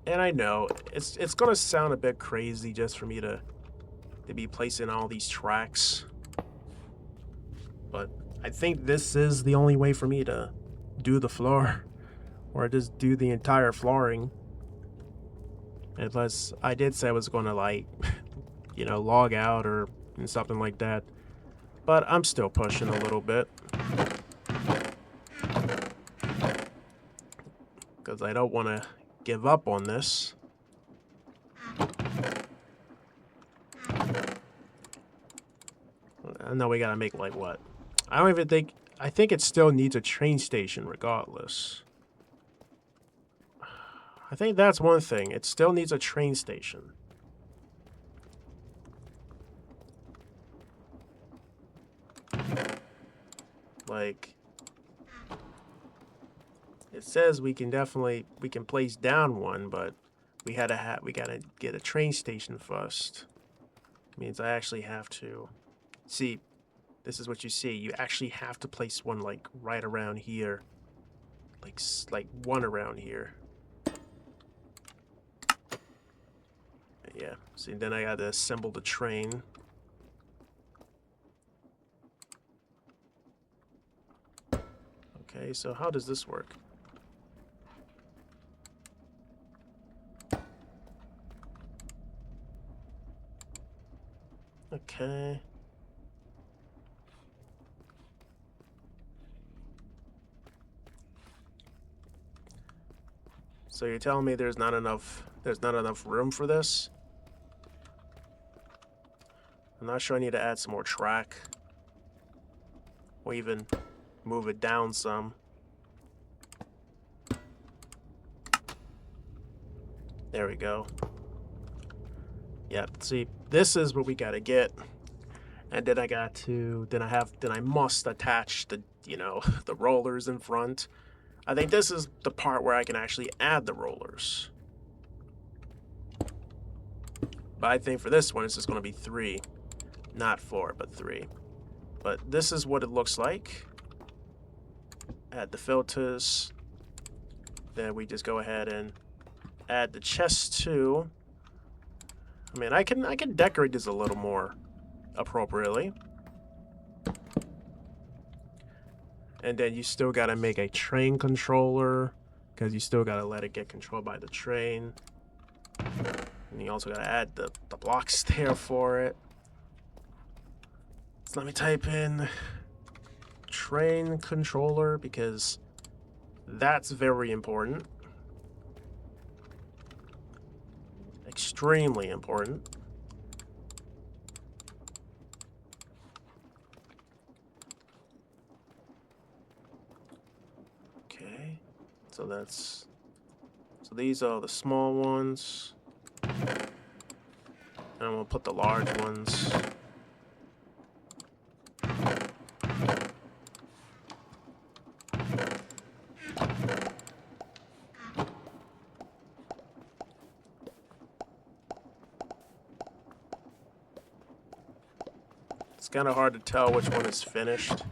And I know it's gonna sound a bit crazy just for me to be placing all these tracks, but I think this is the only way for me to do the floor, or just do the entire flooring. Unless I did say I was gonna, like, you know, log out or something like that. But I'm still pushing a little bit. Because I don't want to give up on this. I know we gotta make, like, what? I don't even think... I think it still needs a train station regardless. I think that's one thing. It still needs a train station. Like, it says we can place down one, but we gotta get a train station first. It means I actually have to see. This is what you see. You actually have to place one, like, right around here, like one around here. Yeah. See, then I gotta assemble the train. Okay, so how does this work? Okay. So you're telling me there's not enough room for this? I'm not sure I need to add some more track. Or even move it down some. There we go. Yeah, see, this is what we gotta get. And then I must attach the, the rollers in front. I think this is the part where I can actually add the rollers. But I think for this one, it's just going to be 3. Not 4, but 3. But this is what it looks like. Add the filters. Then we just go ahead and add the chest too. I mean, I can decorate this a little more appropriately. And then you still got to make a train controller, because you still got to let it get controlled by the train. And you also got to add the blocks there for it. So let me type in train controller, because that's very important. Extremely important. Okay. So these are the small ones. And I'm going to put the large ones. It's kind of hard to tell which one is finished.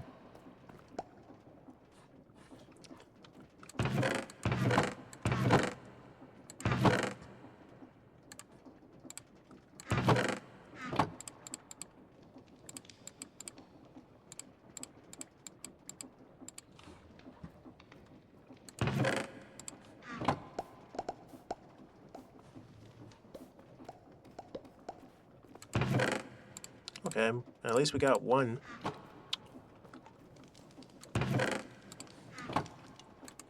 Okay, at least we got one.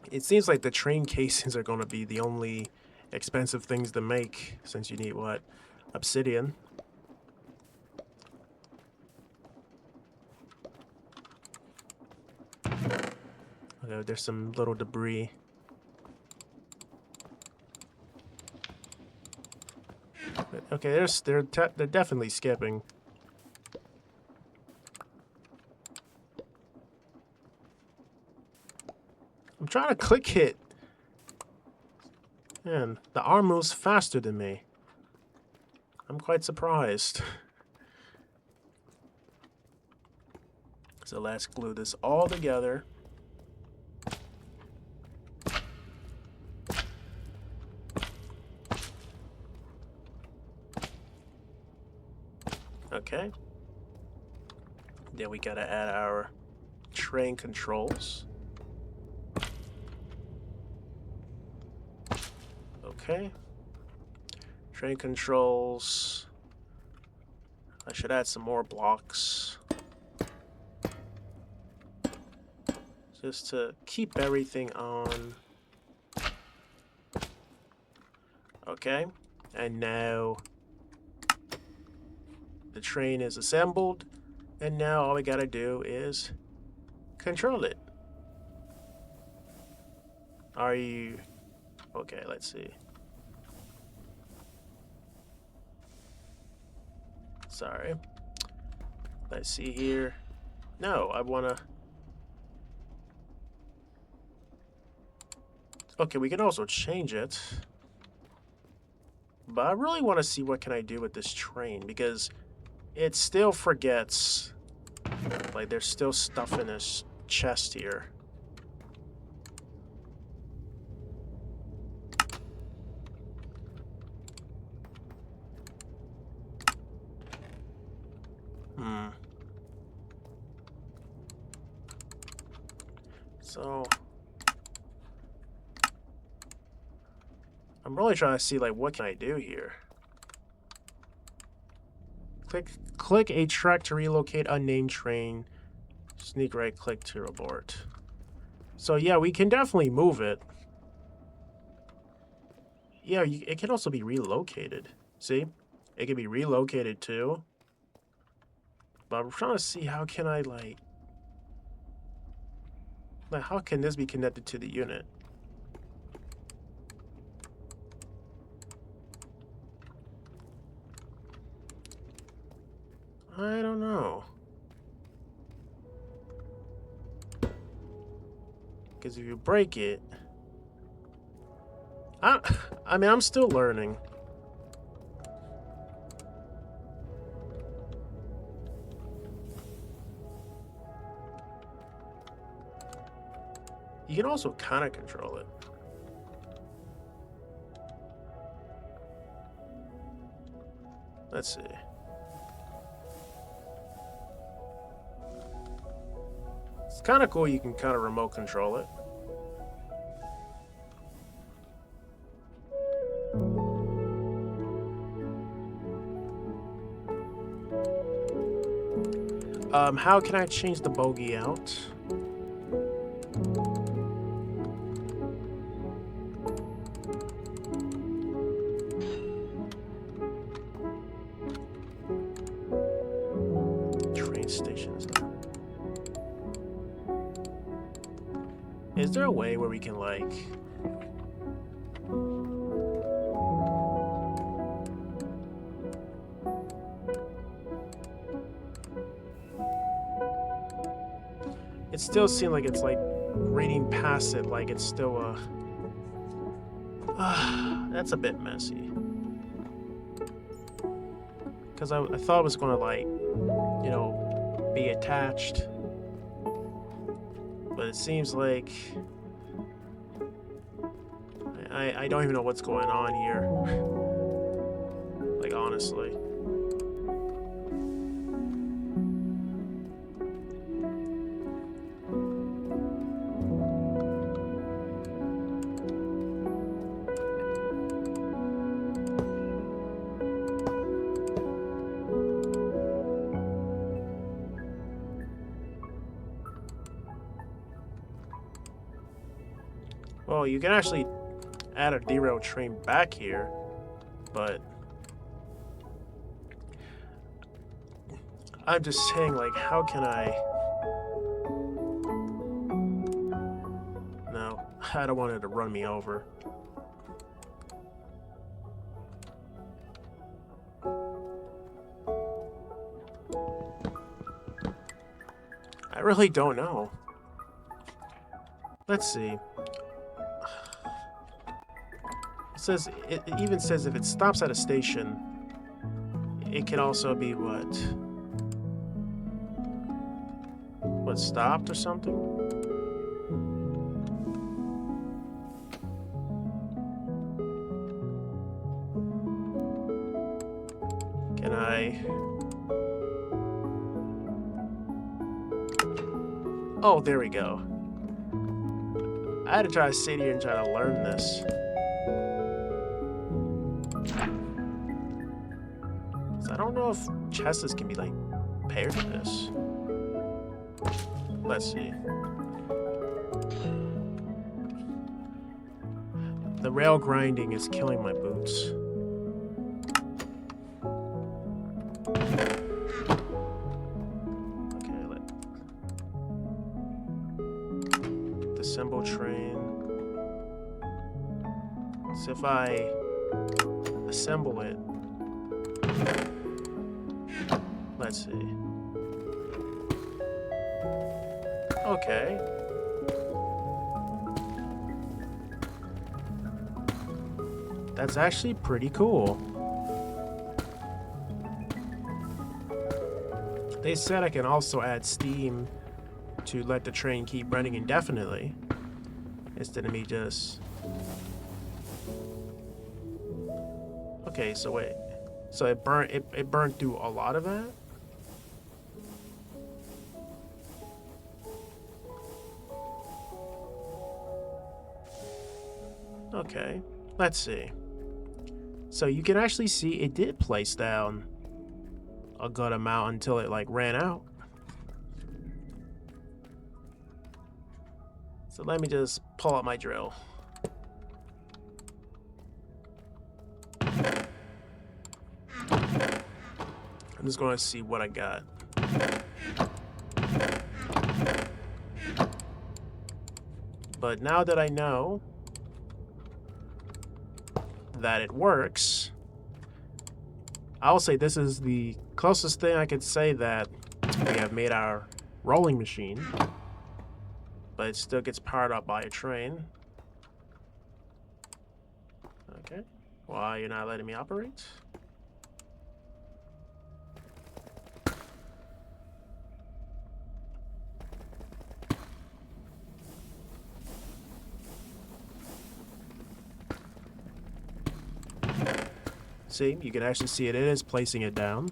It seems like the train casings are going to be the only expensive things to make, since you need, what, obsidian. Okay, there's some little debris. Okay, they're definitely skipping. I'm trying to click it. Man, the arm moves faster than me. I'm quite surprised. So let's glue this all together. Okay. Then we gotta add our train controls. Okay. Train controls. I should add some more blocks. Just to keep everything on. Okay. And now the train is assembled. And now all we gotta do is control it. Are you... Okay, let's see. Sorry. Let's see here. No, I wanna... Okay, we can also change it. But I really want to see what can I do with this train, because it still forgets. Like, there's still stuff in this chest here. So I'm really trying to see, like, what can I do here? Click a track to relocate unnamed train. Sneak right click to abort. So yeah, we can definitely move it. Yeah, it can also be relocated. See? It can be relocated too. But I'm trying to see, how can I, like, how can this be connected to the unit? I don't know. Because if you break it... I mean, I'm still learning. You can also kind of control it. Let's see. It's kind of cool you can kind of remote control it. How can I change the bogey out? Train stations. Is there a way where we can, like... It still seems like it's, like, reading past it like it's still that's a bit messy. Because I thought it was going to, like, you know, be attached. But it seems like... I don't even know what's going on here. Like, honestly. Well, you can actually add a derailed train back here, but I'm just saying, like, how can I... No, I don't want it to run me over. I really don't know. Let's see. It even says if it stops at a station, it can also be what stopped or something? Can I... Oh, there we go. I had to try to sit here and try to learn this. I don't know if chests can be, like, paired to this. Let's see. The rail grinding is killing my boots. Okay, disassemble train. So if I assemble it, let's see. Okay. That's actually pretty cool. They said I can also add steam to let the train keep running indefinitely instead of me just... Okay, so wait. So it burned through a lot of that? Okay, let's see. So you can actually see it did place down a good amount until it, like, ran out. So let me just pull out my drill. I'm just going to see what I got. But now that I know that it works, I'll say this is the closest thing I could say that we have made our rolling machine, but it still gets powered up by a train. Okay. Why you're not letting me operate? See, you can actually see it is placing it down.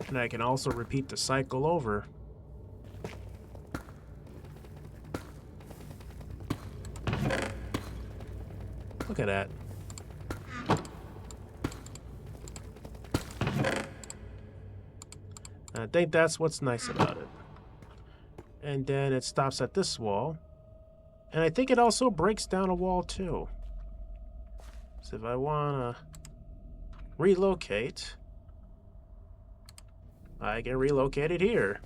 And I can also repeat the cycle over. Look at that. I think that's what's nice about it. And then it stops at this wall. And I think it also breaks down a wall too. So if I want to relocate, I can relocate it here.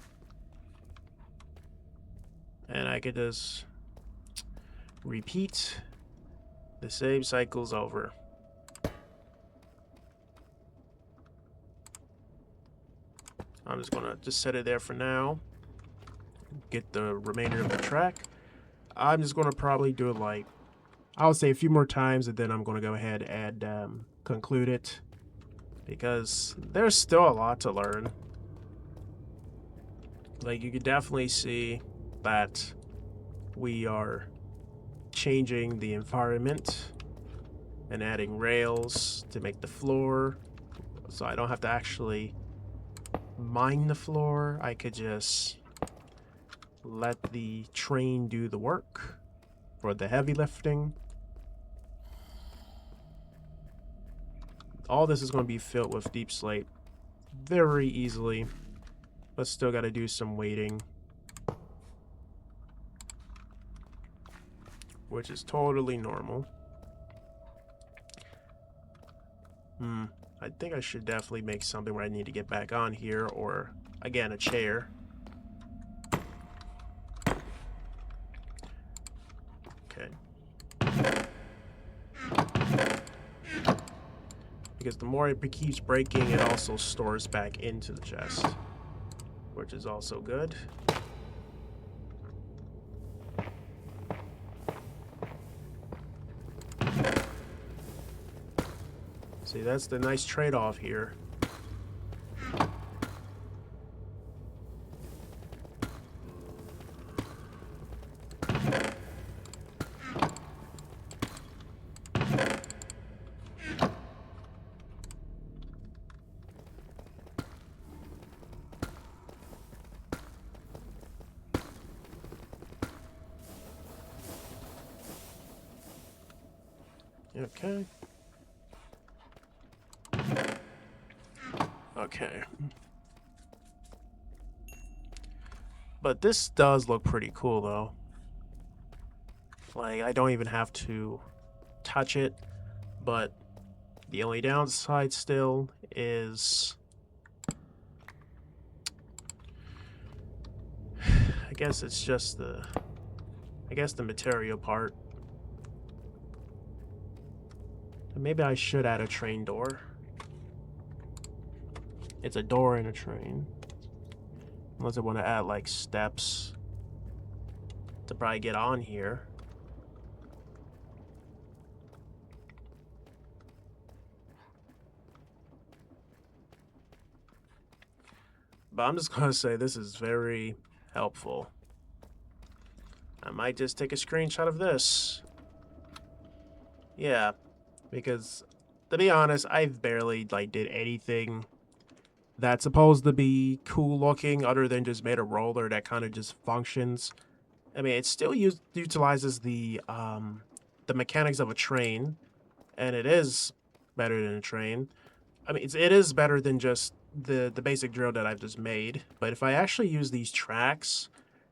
And I can just repeat the same cycles over. I'm just gonna just set it there for now. Get the remainder of the track. I'm just gonna probably do it like, I'll say a few more times, and then I'm gonna go ahead and conclude it, because there's still a lot to learn. Like, you can definitely see that we are changing the environment and adding rails to make the floor, so I don't have to actually mine the floor. I could just let the train do the work for the heavy lifting. All this is going to be filled with deep slate very easily, but still got to do some weighting, which is totally normal. I think I should definitely make something where I need to get back on here, or again, a chair. Okay. Because the more it keeps breaking, it also stores back into the chest, which is also good. See, that's the nice trade-off here. Okay. Okay. But this does look pretty cool, though. Like, I don't even have to touch it, but the only downside still is, I guess it's just the material part. Maybe I should add a train door. It's a door in a train. Unless I want to add like steps to probably get on here. But I'm just gonna say this is very helpful. I might just take a screenshot of this. Yeah, because to be honest, I've barely like did anything that's supposed to be cool looking other than just made a roller that kind of just functions. I mean, it still utilizes the mechanics of a train, and it is better than a train. I mean, it is better than just the basic drill that I've just made. But if I actually use these tracks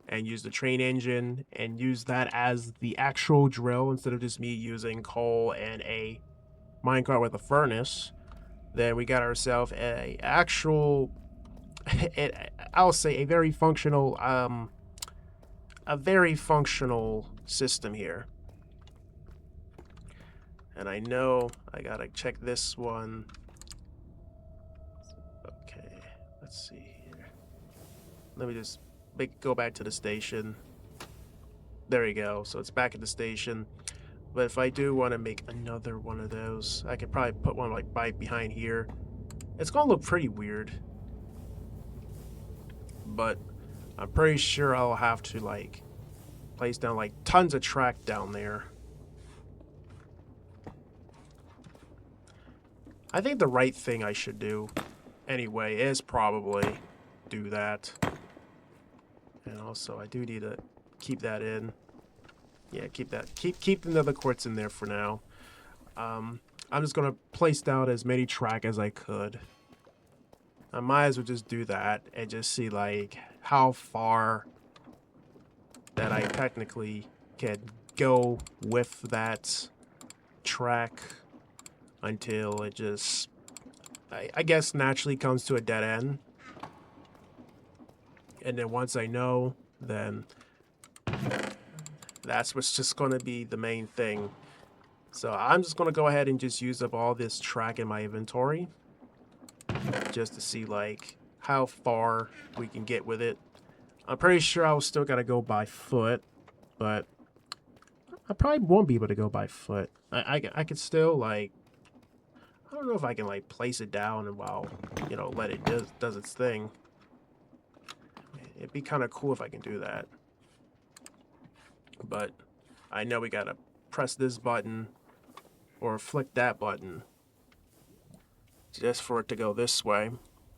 and use the train engine and use that as the actual drill instead of just me using coal and a minecart with a furnace, then we got ourselves a actual, I'll say a very functional system here. And I know I gotta check this one. Okay, let's see here. Let me just go back to the station. There you go. So it's back at the station. But if I do want to make another one of those, I could probably put one like right behind here. It's gonna look pretty weird. But I'm pretty sure I'll have to like place down like tons of track down there. I think the right thing I should do anyway is probably do that. And also I do need to keep that in. Yeah, keep that. Keep the nether quartz in there for now. I'm just gonna place down as many track as I could. I might as well just do that and just see like how far that I technically can go with that track until it just, I guess, naturally comes to a dead end. And then once I know, then that's what's just going to be the main thing. So I'm just going to go ahead and just use up all this track in my inventory just to see like how far we can get with it. I'm pretty sure I still got to go by foot, but I probably won't be able to go by foot. I could still like, I don't know if I can like place it down and while, you know, let it does its thing. It'd be kind of cool if I can do that. But I know we gotta press this button or flick that button just for it to go this way.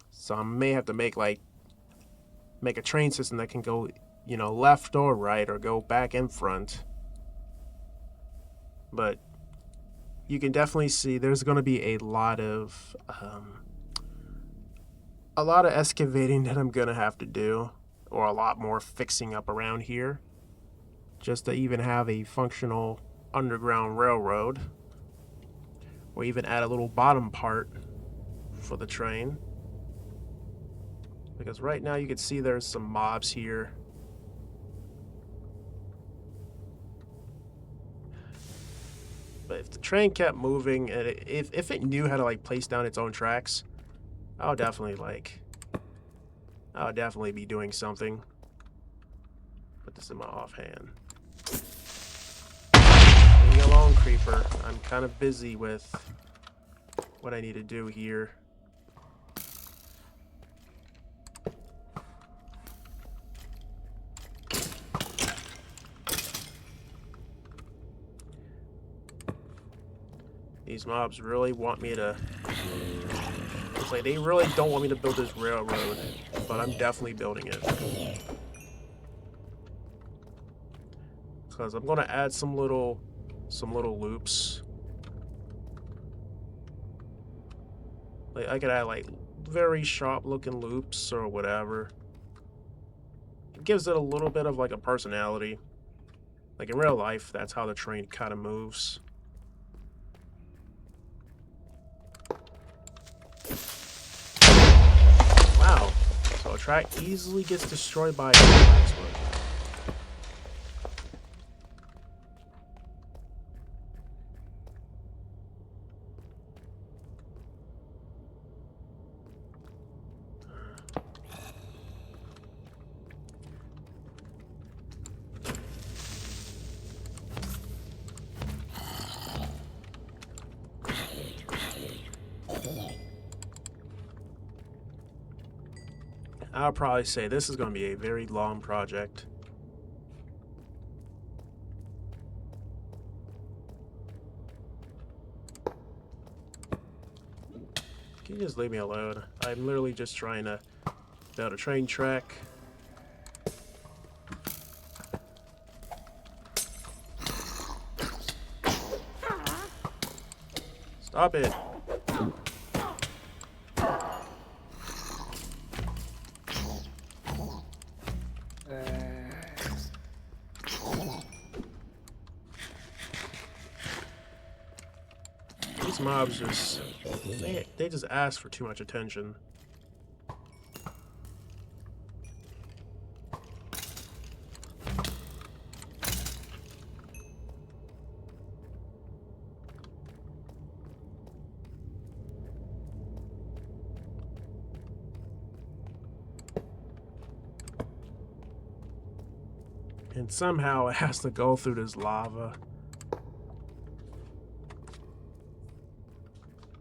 So I may have to make a train system that can go, you know, left or right or go back and front. But you can definitely see there's going to be a lot of excavating that I'm going to have to do, or a lot more fixing up around here just to even have a functional underground railroad, or even add a little bottom part for the train. Because right now you can see there's some mobs here. But if the train kept moving, and if it knew how to like place down its own tracks, I would definitely be doing something. Put this in my offhand. Leave me alone, creeper. I'm kind of busy with what I need to do here. These mobs really want me to... It's like they really don't want me to build this railroad, but I'm definitely building it. Because I'm going to add some little loops. Like I could add like very sharp looking loops or whatever. It gives it a little bit of like a personality. Like in real life, that's how the train kind of moves. Wow. So a track easily gets destroyed by a next one. I'll probably say this is going to be a very long project. Can you just leave me alone? I'm literally just trying to build a train track. Stop it. These mobs just, they just ask for too much attention. And somehow it has to go through this lava.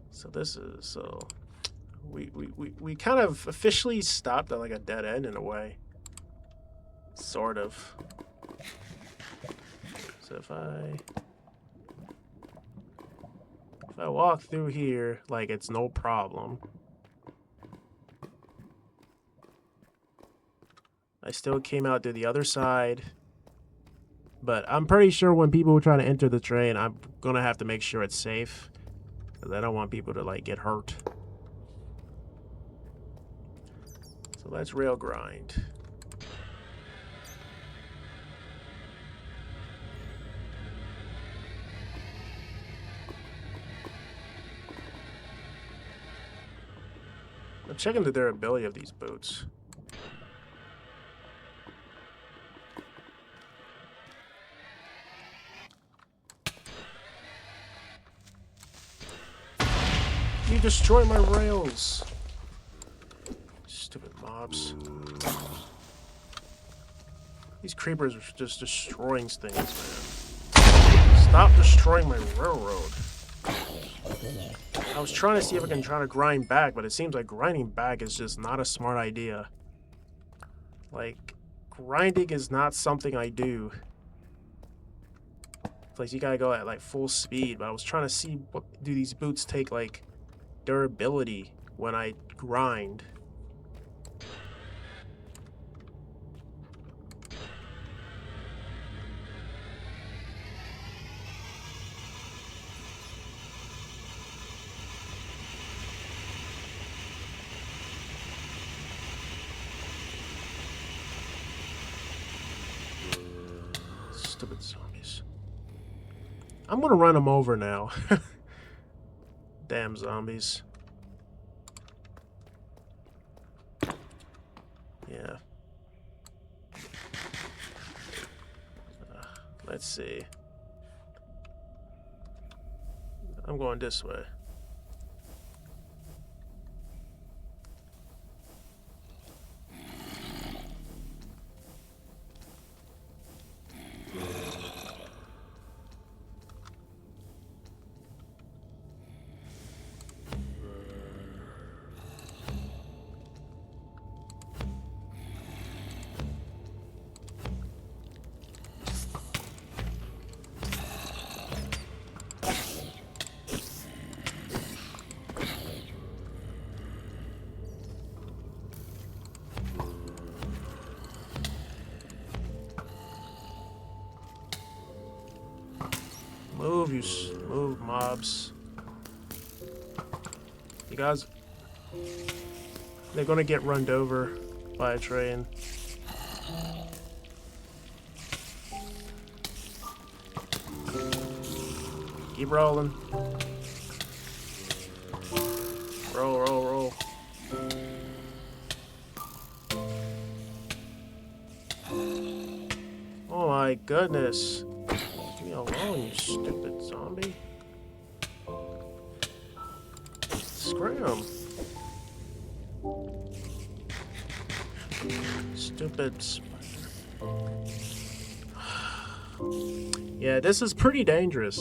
So this is, so we kind of officially stopped at like a dead end in a way. Sort of. So if I walk through here, like, it's no problem. I still came out to the other side. But I'm pretty sure when people try to enter the train, I'm gonna have to make sure it's safe. Because I don't want people to, like, get hurt. So let's rail grind. I'm checking the durability of these boots. You destroyed my rails. Stupid mobs. These creepers are just destroying things, man. Stop destroying my railroad. I was trying to see if I can try to grind back, but it seems like grinding back is just not a smart idea. Like, grinding is not something I do. It's like you gotta go at like full speed, but I was trying to see what do these boots take, like, durability when I grind. Stupid zombies. I'm gonna run them over now. Damn zombies. Yeah. Let's see. I'm going this way. Move, move, mobs. You guys, they're gonna get run over by a train. Keep rolling. Roll, roll, roll. Oh my goodness. Leave me alone, you stupid zombie. Scram. Stupid spider. Yeah, this is pretty dangerous.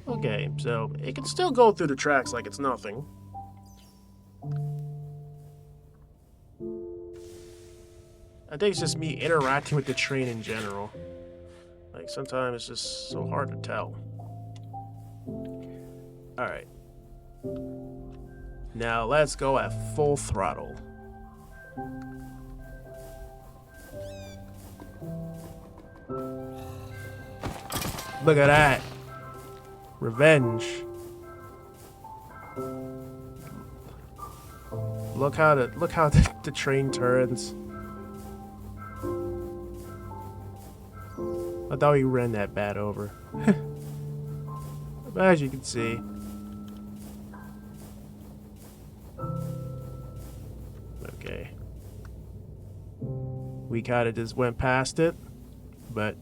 Okay, so it can still go through the tracks like it's nothing. I think it's just me interacting with the train in general. Like, sometimes it's just so hard to tell. Alright. Now, let's go at full throttle. Look at that. Revenge. Look how the train turns. I thought we ran that bad over. But as you can see, okay, we kind of just went past it, but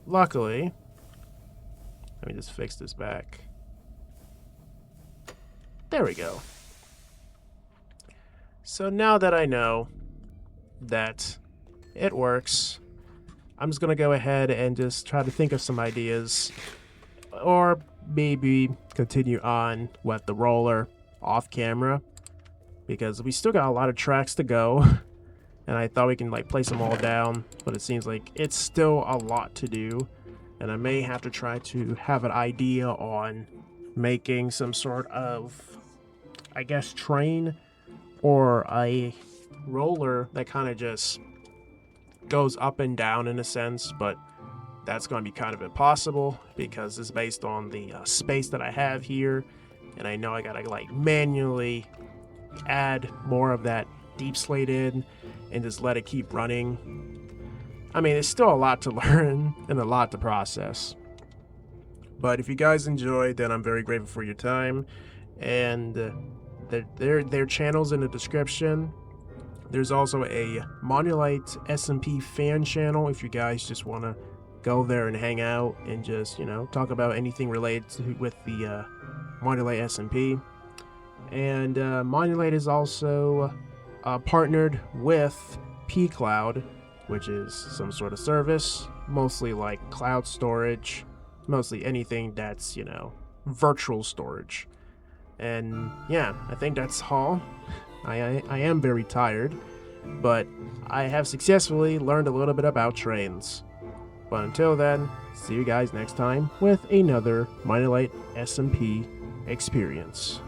luckily, let me just fix this back. There we go. So now that I know that it works, I'm just gonna go ahead and just try to think of some ideas, or maybe continue on with the roller off camera, because we still got a lot of tracks to go. And I thought we can like place them all down, but it seems like it's still a lot to do, and I may have to try to have an idea on making some sort of, I guess, train or a roller that kind of just goes up and down in a sense, but that's going to be kind of impossible because it's based on the space that I have here, and I know I gotta like manually add more of that deep slate in and just let it keep running. I mean, it's still a lot to learn and a lot to process. But if you guys enjoyed, then I'm very grateful for your time. And their channel's in the description. There's also a Monulite SMP fan channel if you guys just want to go there and hang out and just, talk about anything related with the Monulite SMP. And Monulite is also partnered with pCloud, which is some sort of service, mostly like cloud storage, mostly anything that's, virtual storage. And yeah, I think that's all. I am very tired, but I have successfully learned a little bit about trains. But until then, see you guys next time with another Monulite SMP experience.